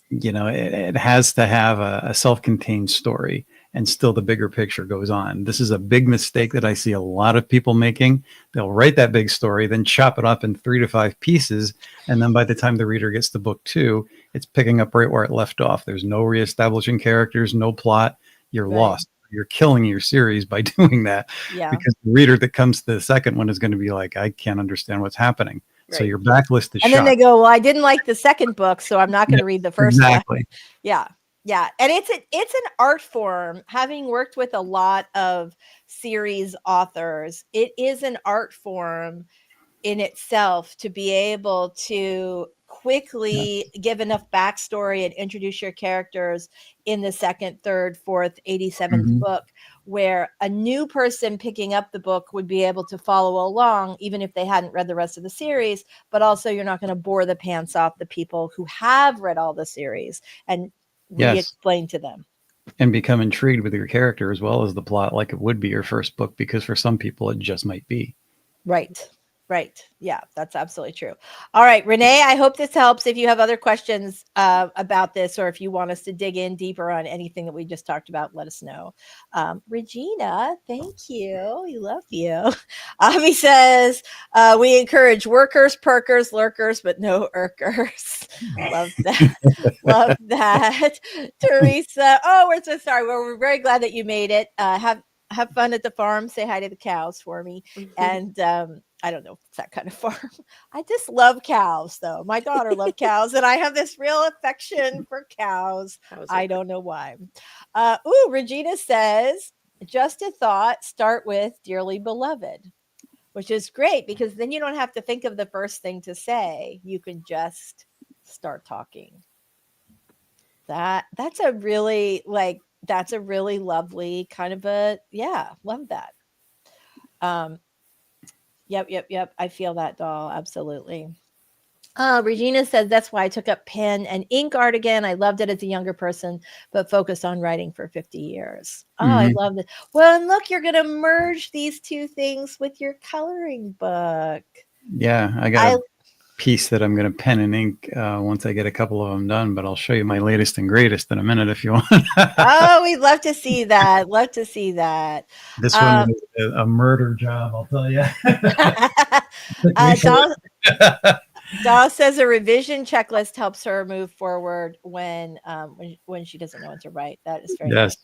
it has to have a self-contained story, and still the bigger picture goes on. This is a big mistake that I see a lot of people making. They'll write that big story, then chop it up in 3 to 5 pieces. And then by the time the reader gets to book 2, it's picking up right where it left off. There's no reestablishing characters, no plot. You're lost. You're killing your series by doing that, because the reader that comes to the second one is going to be like, I can't understand what's happening. Right. So your backlist is shot. Then they go, well, I didn't like the second book, so I'm not going to read the first one. Yeah. Yeah. And it's an art form. Having worked with a lot of series authors, it is an art form in itself to be able to quickly give enough backstory and introduce your characters in the second, third, fourth, 87th book, where a new person picking up the book would be able to follow along, even if they hadn't read the rest of the series. But also, you're not going to bore the pants off the people who have read all the series and re-explain to them. And become intrigued with your character as well as the plot, like it would be your first book, because for some people it just might be. Right. Yeah, that's absolutely true. All right, Renee, I hope this helps. If you have other questions about this, or if you want us to dig in deeper on anything that we just talked about, let us know. Regina, thank you. We love you. Avi says, we encourage workers, perkers, lurkers, but no irkers. Love that. Love that. Teresa, we're so sorry. We're very glad that you made it. Have fun at the farm. Say hi to the cows for me. And I don't know if it's that kind of farm. I just love cows, though. My daughter loved cows, and I have this real affection for cows. I don't know why. Regina says, just a thought. Start with dearly beloved, which is great because then you don't have to think of the first thing to say. You can just start talking. That's a really lovely kind of love that. Yep. I feel that, doll. Absolutely. Regina says, that's why I took up pen and ink art again. I loved it as a younger person, but focused on writing for 50 years. Oh, I love it. Well, and look, you're going to merge these two things with your coloring book. Yeah, I got a piece that I'm going to pen and ink once I get a couple of them done, but I'll show you my latest and greatest in a minute if you want. Oh, we'd love to see that. Love to see that. This one was a murder job, I'll tell you. Daw says a revision checklist helps her move forward when she doesn't know what to write. That is very nice.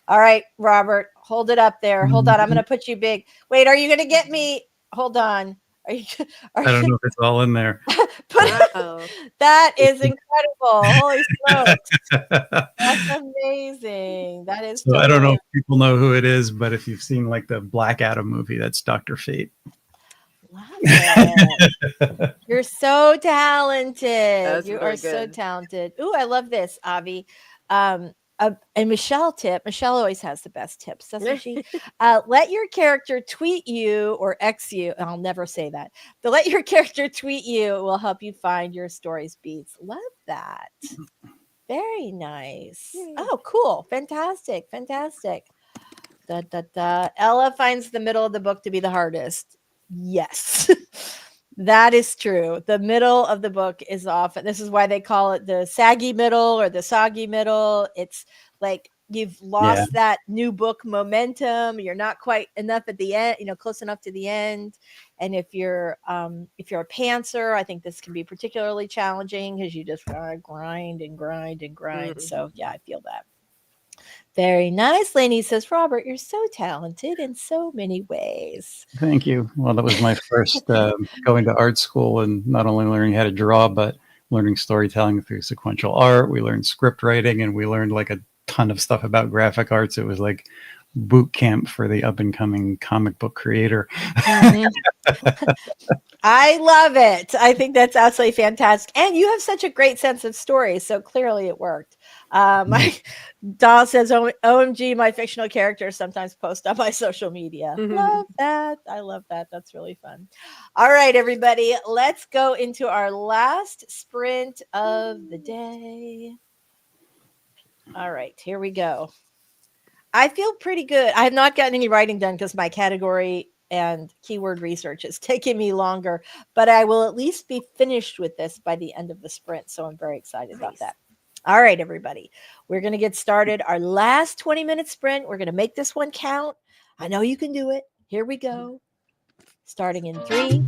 All right, Robert, hold it up there. Hold on, I'm going to put you big. Wait, are you going to get me? Hold on. I don't know if it's all in there. That is incredible. Holy smokes. That's amazing. That is so totally. I don't know if people know who it is, but if you've seen like the Black Adam movie, that's Dr. Fate. Love it. You're so talented. You are so talented. Ooh, I love this, Avi. And Michelle always has the best tips, doesn't she? Let your character tweet you or X you. I'll never say that. But let your character tweet you will help you find your story's beats. Love that. Very nice. Yay. Oh, cool. Fantastic. Ella finds the middle of the book to be the hardest. Yes. That is true. The middle of the book is often, this is why they call it the saggy middle or the soggy middle. It's like you've lost that new book momentum. You're not quite enough at the end, close enough to the end. And if you're a pantser, I think this can be particularly challenging because you just grind. Mm-hmm. So yeah, I feel that. Very nice. Lainey says, Robert, you're so talented in so many ways. Thank you. Well, that was my first going to art school and not only learning how to draw, but learning storytelling through sequential art. We learned script writing and we learned like a ton of stuff about graphic arts. It was like boot camp for the up and coming comic book creator. Mm-hmm. I love it. I think that's absolutely fantastic. And you have such a great sense of story. So clearly it worked. My doll says, OMG, my fictional characters sometimes post on my social media. Mm-hmm. Love that. I love that. That's really fun. All right, everybody, let's go into our last sprint of the day. All right, here we go. I feel pretty good. I have not gotten any writing done because my category and keyword research is taking me longer, but I will at least be finished with this by the end of the sprint. So I'm very excited about that. All right, everybody, we're going to get started. Our last 20-minute sprint. We're going to make this one count. I know you can do it. Here we go. Starting in 3.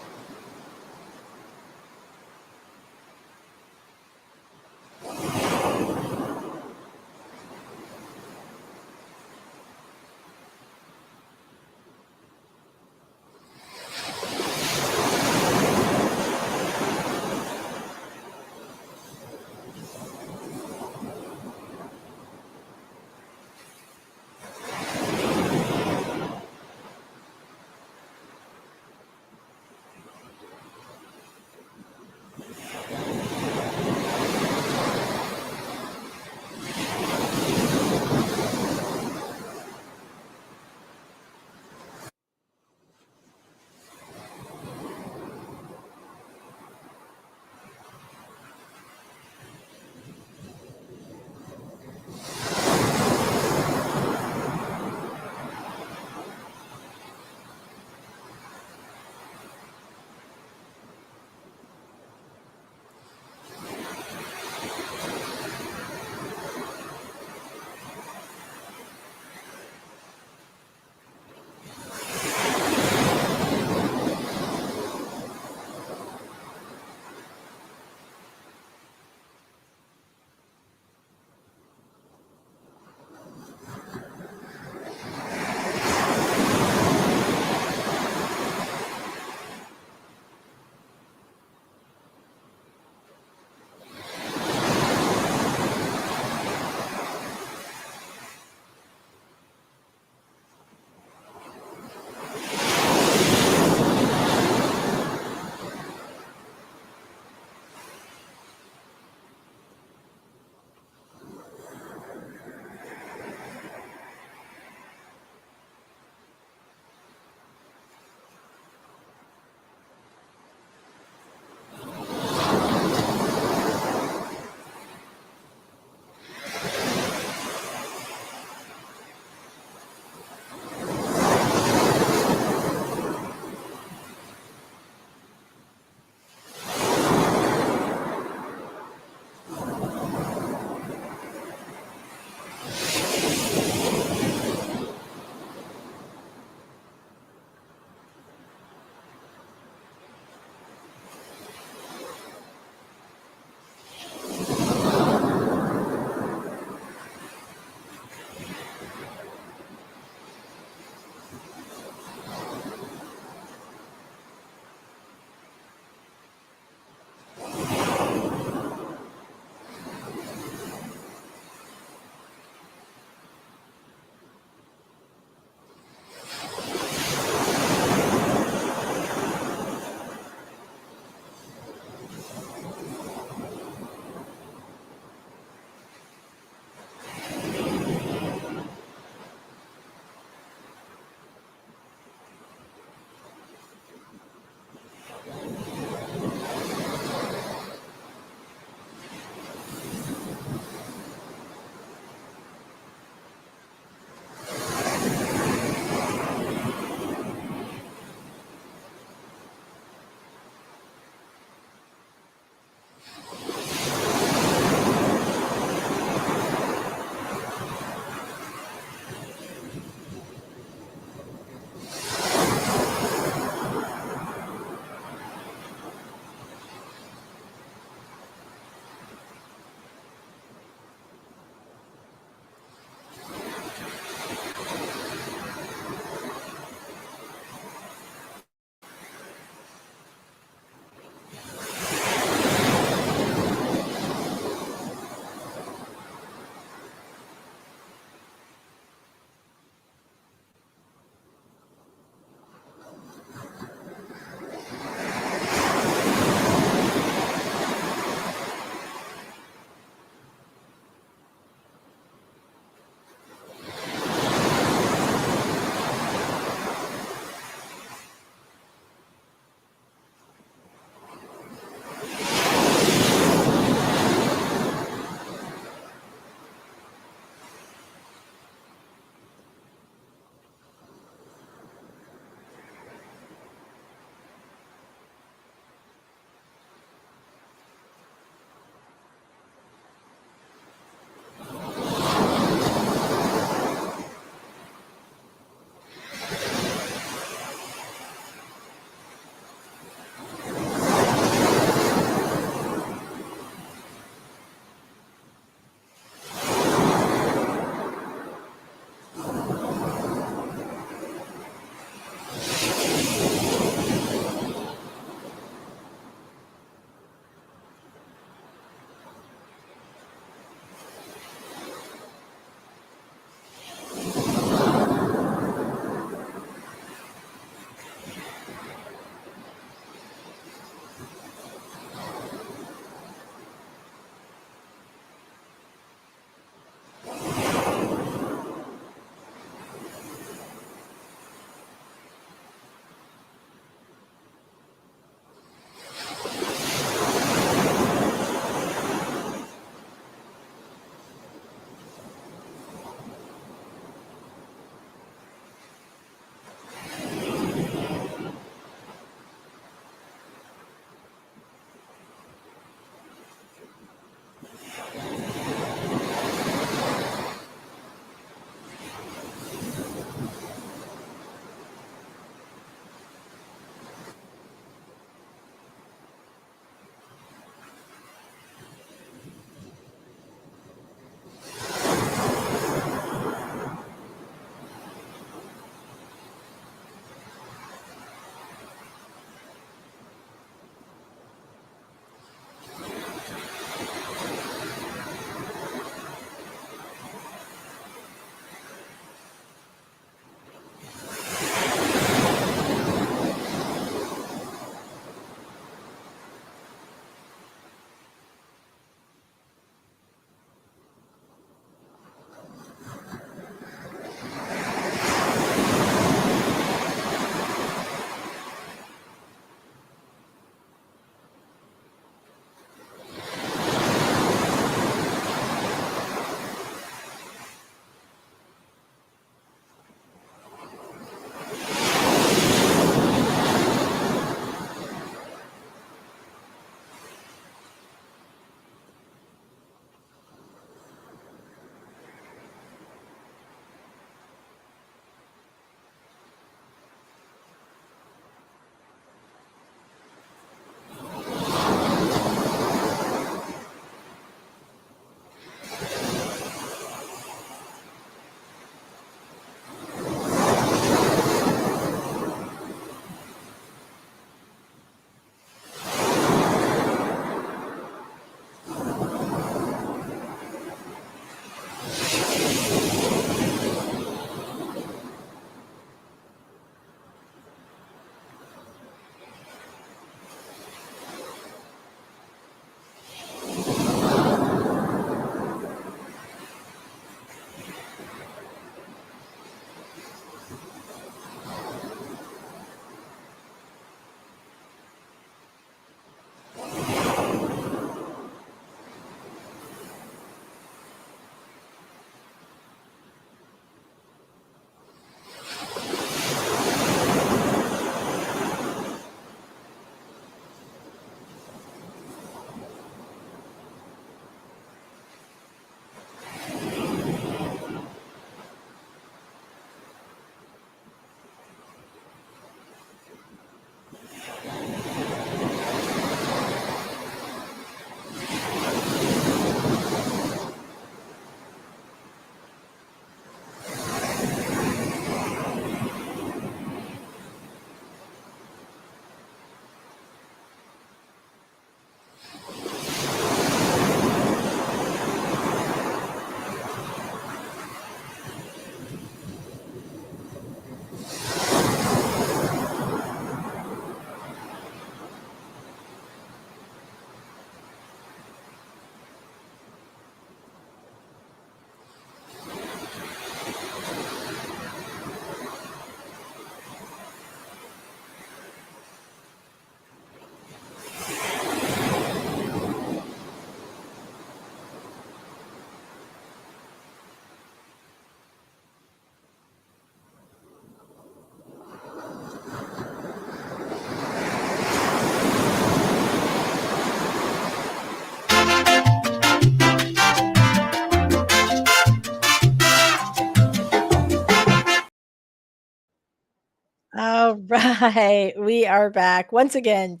All right, we are back once again.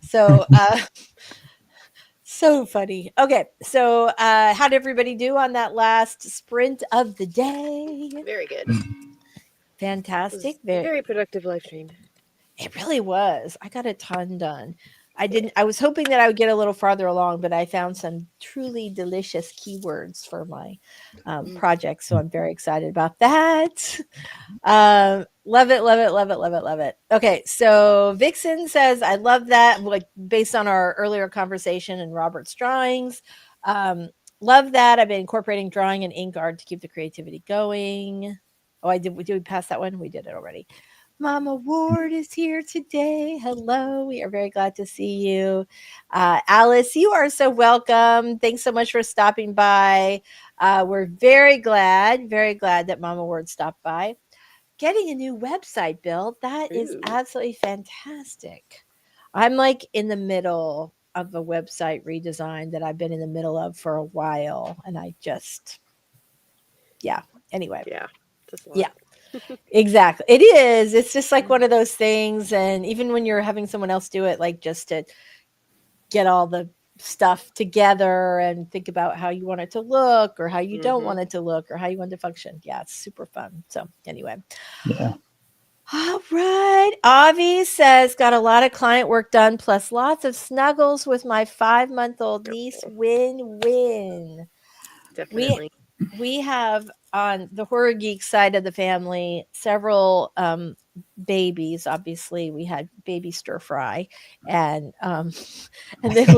So, so funny. Okay, so how did everybody do on that last sprint of the day? Very good. Fantastic. Very productive live stream. It really was. I got a ton done. I was hoping that I would get a little farther along, but I found some truly delicious keywords for my project. So I'm very excited about that. Love it, love it, love it, love it, love it. Okay, so Vixen says, I love that, like based on our earlier conversation and Robert's drawings. Love that. I've been incorporating drawing and ink art to keep the creativity going. Oh, did we pass that one? We did it already. Mama Ward is here today. Hello. We are very glad to see you. Alice, you are so welcome. Thanks so much for stopping by. We're very glad that Mama Ward stopped by. Getting a new website built. That is absolutely fantastic. I'm like in the middle of a website redesign that I've been in the middle of for a while. And I just, anyway. Yeah. Just yeah. Exactly. It is. It's just like one of those things. And even when you're having someone else do it, like just to get all the stuff together and think about how you want it to look or how you don't want it to look or how you want it to function. Yeah, it's super fun. So anyway. Yeah. All right. Avi says, got a lot of client work done, plus lots of snuggles with my 5-month-old niece. Win-win. Definitely. We have on the Horror Geek side of the family several babies. Obviously, we had baby stir fry, and then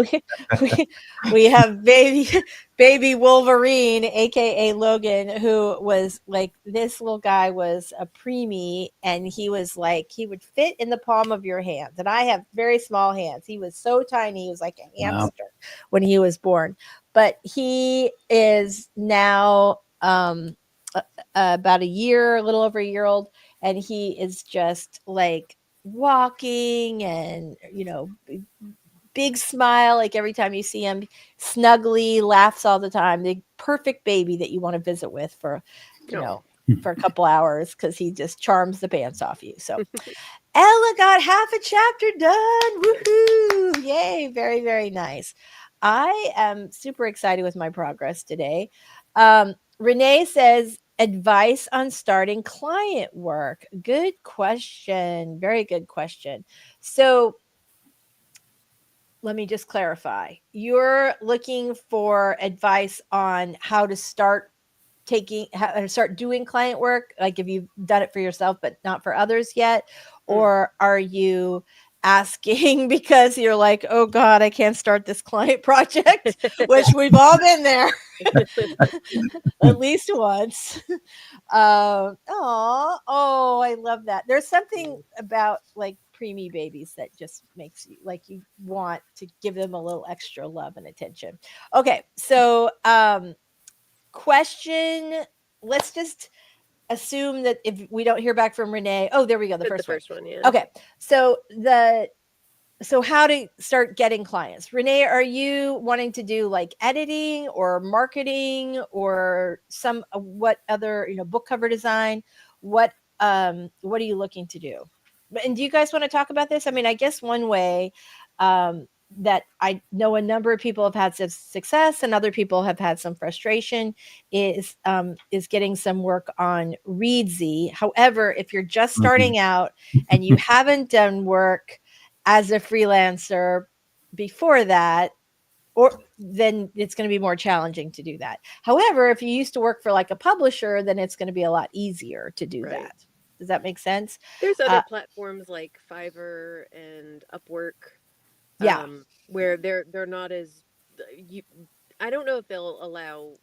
we have baby Wolverine, aka Logan, who was like, this little guy was a preemie, and he was like, he would fit in the palm of your hand, and I have very small hands. He was so tiny, he was like a hamster when he was born. But he is now about a little over a year old, and he is just like walking and, big smile, like every time you see him, snuggly, laughs all the time. The perfect baby that you want to visit with for, for a couple hours, because he just charms the pants off you. So Ella got half a chapter done. Woohoo! Yay! Very, very nice. I am super excited with my progress today. Renee says, advice on starting client work. Good question. Very good question. So let me just clarify. You're looking for advice on how to start doing client work, like if you've done it for yourself but not for others yet, or are you asking because you're like, oh God, I can't start this client project, which we've all been there at least once. I love that. There's something about like preemie babies that just makes you like, you want to give them a little extra love and attention. Okay, so question, let's just assume that if we don't hear back from Renee, there we go, the first one. Yeah. Okay, so how to start getting clients. Renee, are you wanting to do like editing or marketing or what other, book cover design? What are you looking to do? And do you guys want to talk about this? I mean, I guess one way that I know a number of people have had some success and other people have had some frustration is getting some work on Readsy. However, if you're just starting out and you haven't done work as a freelancer before that, then it's going to be more challenging to do that. However, if you used to work for like a publisher, then it's going to be a lot easier to do that. Does that make sense? There's other platforms like Fiverr and Upwork. Where they're not as I don't know if they'll allow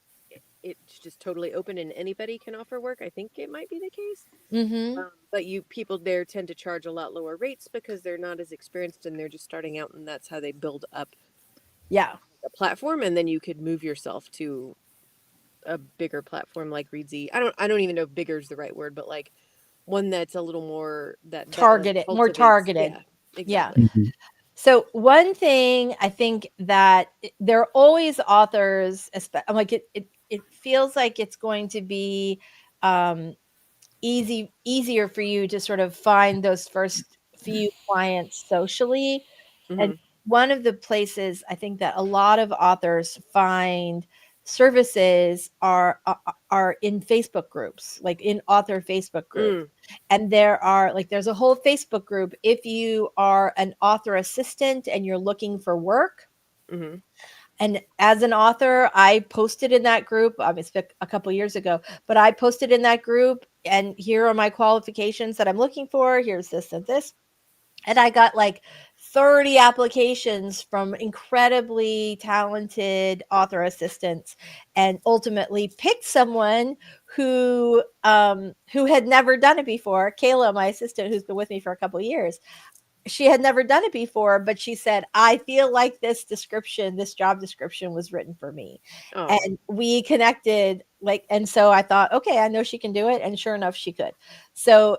it to just totally open and anybody can offer work. I think it might be the case. But people there tend to charge a lot lower rates because they're not as experienced and they're just starting out, and that's how they build up a platform. And then you could move yourself to a bigger platform like Readsy. I don't even know if bigger is the right word, but like one that's a little more targeted, more targeted. Yeah, exactly. So one thing I think that there are always authors, like it feels like it's going to be easier for you to sort of find those first few clients socially. And one of the places I think that a lot of authors find services are in Facebook groups, like in author Facebook groups. And there's a whole Facebook group if you are an author assistant and you're looking for work. And as an author, I posted in that group. It's been a couple of years ago, but I posted in that group, and here are my qualifications that I'm looking for. Here's this and this. And I got like 30 applications from incredibly talented author assistants, and ultimately picked someone who had never done it before. Kayla, my assistant, who's been with me for a couple of years, she had never done it before, but she said, I feel like this job description was written for me. And we connected, and so I thought, okay, I know she can do it. And sure enough, she could. So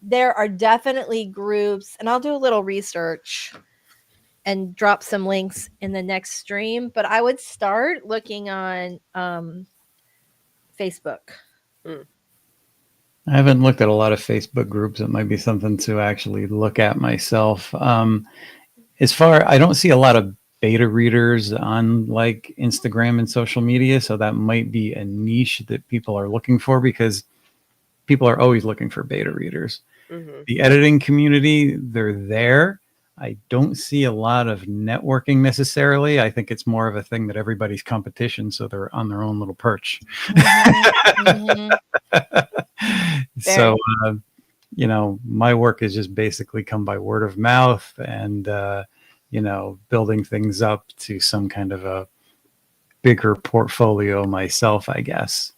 there are definitely groups, and I'll do a little research and drop some links in the next stream, but I would start looking on Facebook. I haven't looked at a lot of Facebook groups. It might be something to actually look at myself. I don't see a lot of beta readers on like Instagram and social media. So that might be a niche that people are looking for, because people are always looking for beta readers. The editing community, they're there. I don't see a lot of networking necessarily. I think it's more of a thing that everybody's competition, so they're on their own little perch. So, my work is just basically come by word of mouth and, building things up to some kind of a bigger portfolio myself, I guess.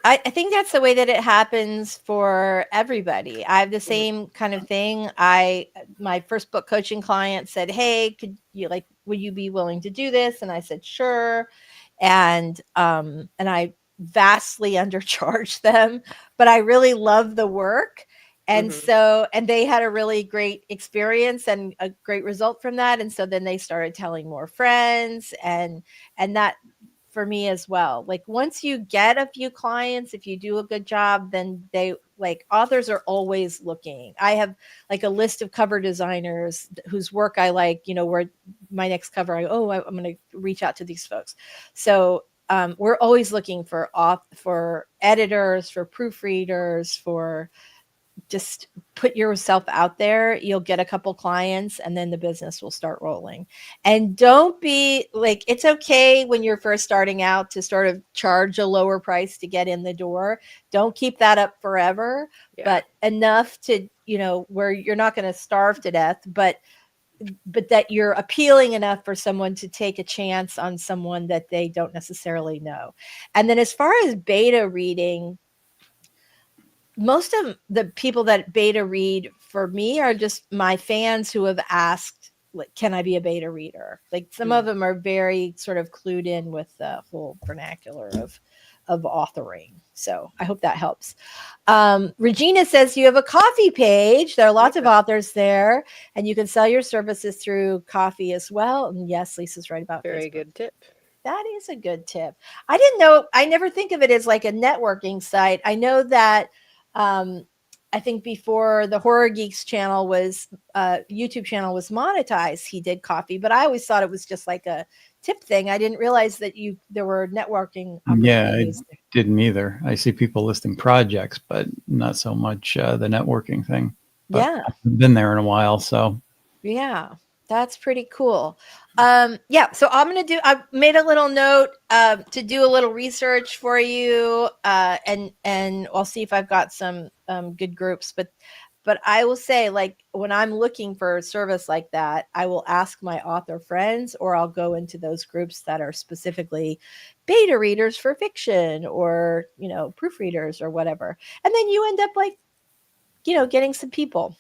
I think that's the way that it happens for everybody. I have the same kind of thing. My first book coaching client said, hey, would you be willing to do this? And I said, sure. And I vastly undercharged them, but I really love the work. And and they had a really great experience and a great result from that. And so then they started telling more friends, and that, for me as well. Like once you get a few clients, if you do a good job, then authors are always looking. I have like a list of cover designers whose work I like, where my next cover, I'm going to reach out to these folks. So we're always looking for editors, for proofreaders, for just put yourself out there. You'll get a couple clients and then the business will start rolling. And don't be like, it's okay when you're first starting out to sort of charge a lower price to get in the door. Don't keep that up forever, but enough to, where you're not going to starve to death, but that you're appealing enough for someone to take a chance on someone that they don't necessarily know. And then as far as beta reading, most of the people that beta read for me are just my fans who have asked, like, can I be a beta reader? Like some of them are very sort of clued in with the whole vernacular of authoring. So I hope that helps. Regina says you have a coffee page. There are lots of authors there, and you can sell your services through coffee as well. And yes, Lisa's right about very Facebook. good tip. That is a good tip. I didn't know. I never think of it as like a networking site. I know that I think before the Horror Geeks channel YouTube channel was monetized, he did coffee, but I always thought it was just like a tip thing. I didn't realize that there were networking opportunities. Yeah, I didn't either. I see people listing projects, but not so much the networking thing. But I've been there in a while, so. Yeah. That's pretty cool. So I made a little note to do a little research for you, and I'll see if I've got some good groups. But I will say, like, when I'm looking for a service like that, I will ask my author friends, or I'll go into those groups that are specifically beta readers for fiction, or proofreaders or whatever. And then you end up getting some people.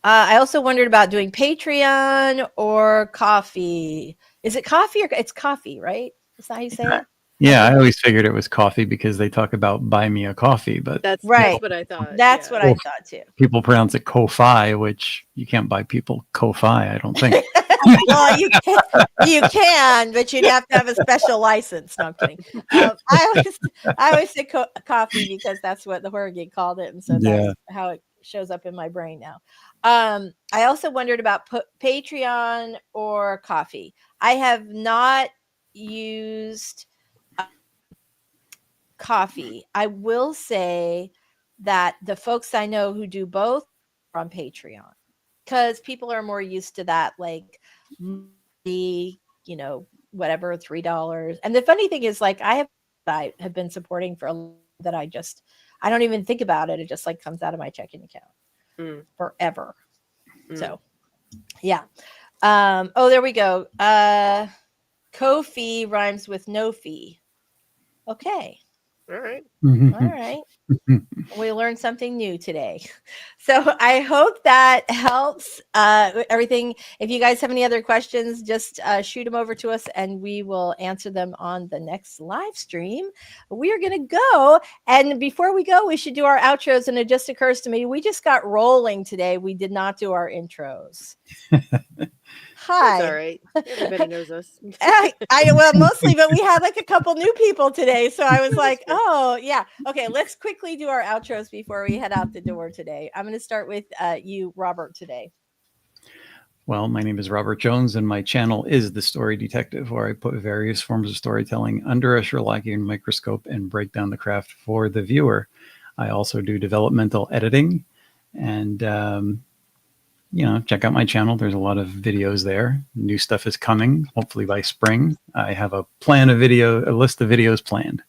I also wondered about doing Patreon or coffee. Is it coffee or it's coffee, right? Is that how you say it? Yeah, I always figured it was coffee because they talk about buy me a coffee, but that's what I thought. That's what I thought too. People pronounce it Ko-Fi, which you can't buy people Ko-Fi, I don't think. Well, you can, but you'd have to have a special license. No, I'm kidding. I always say coffee because that's what the horror geek called it, and so that's how it shows up in my brain now. I also wondered about Patreon or coffee. I have not used coffee. I will say that the folks I know who do both are on Patreon because people are more used to that, like monthly, whatever, $3. And the funny thing is, like, I have been supporting for a long that I don't even think about it. It just like comes out of my checking account forever. So yeah. Oh, there we go. Ko-fi rhymes with no fee. Okay. All right. All right. We learned something new today. So I hope that helps everything. If you guys have any other questions, just shoot them over to us and we will answer them on the next live stream. We are going to go. And before we go, we should do our outros. And it just occurs to me, we just got rolling today. We did not do our intros. Hi. That's all right. Everybody knows us. Well, mostly, but we had like a couple new people today. So I was like, oh, yeah. Okay, let's quickly do our outros before we head out the door today. I'm going to start with you, Robert, today. Well, my name is Robert Jones, and my channel is The Story Detective, where I put various forms of storytelling under a Sherlockian microscope and break down the craft for the viewer. I also do developmental editing, and check out my channel. There's a lot of videos there. New stuff is coming, hopefully by spring. I have a list of videos planned.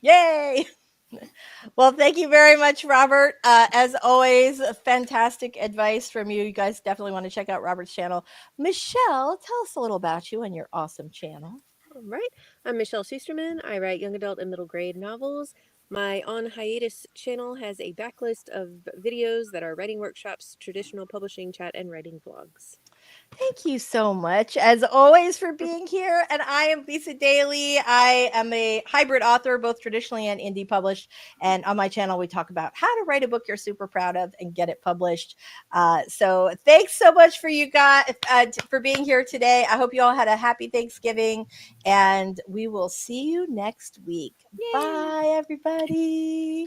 Yay! Well, thank you very much, Robert. As always, fantastic advice from you. You guys definitely want to check out Robert's channel. Michelle, tell us a little about you and your awesome channel. All right. I'm Michelle Schusterman. I write young adult and middle grade novels. My On Hiatus channel has a backlist of videos that are writing workshops, traditional publishing, chat, and writing vlogs. Thank you so much, as always, for being here. And I am Lisa Daly. I am a hybrid author, both traditionally and indie published. And on my channel, we talk about how to write a book you're super proud of and get it published. So thanks so much for you guys for being here today. I hope you all had a happy Thanksgiving, and we will see you next week. Yay. Bye, everybody.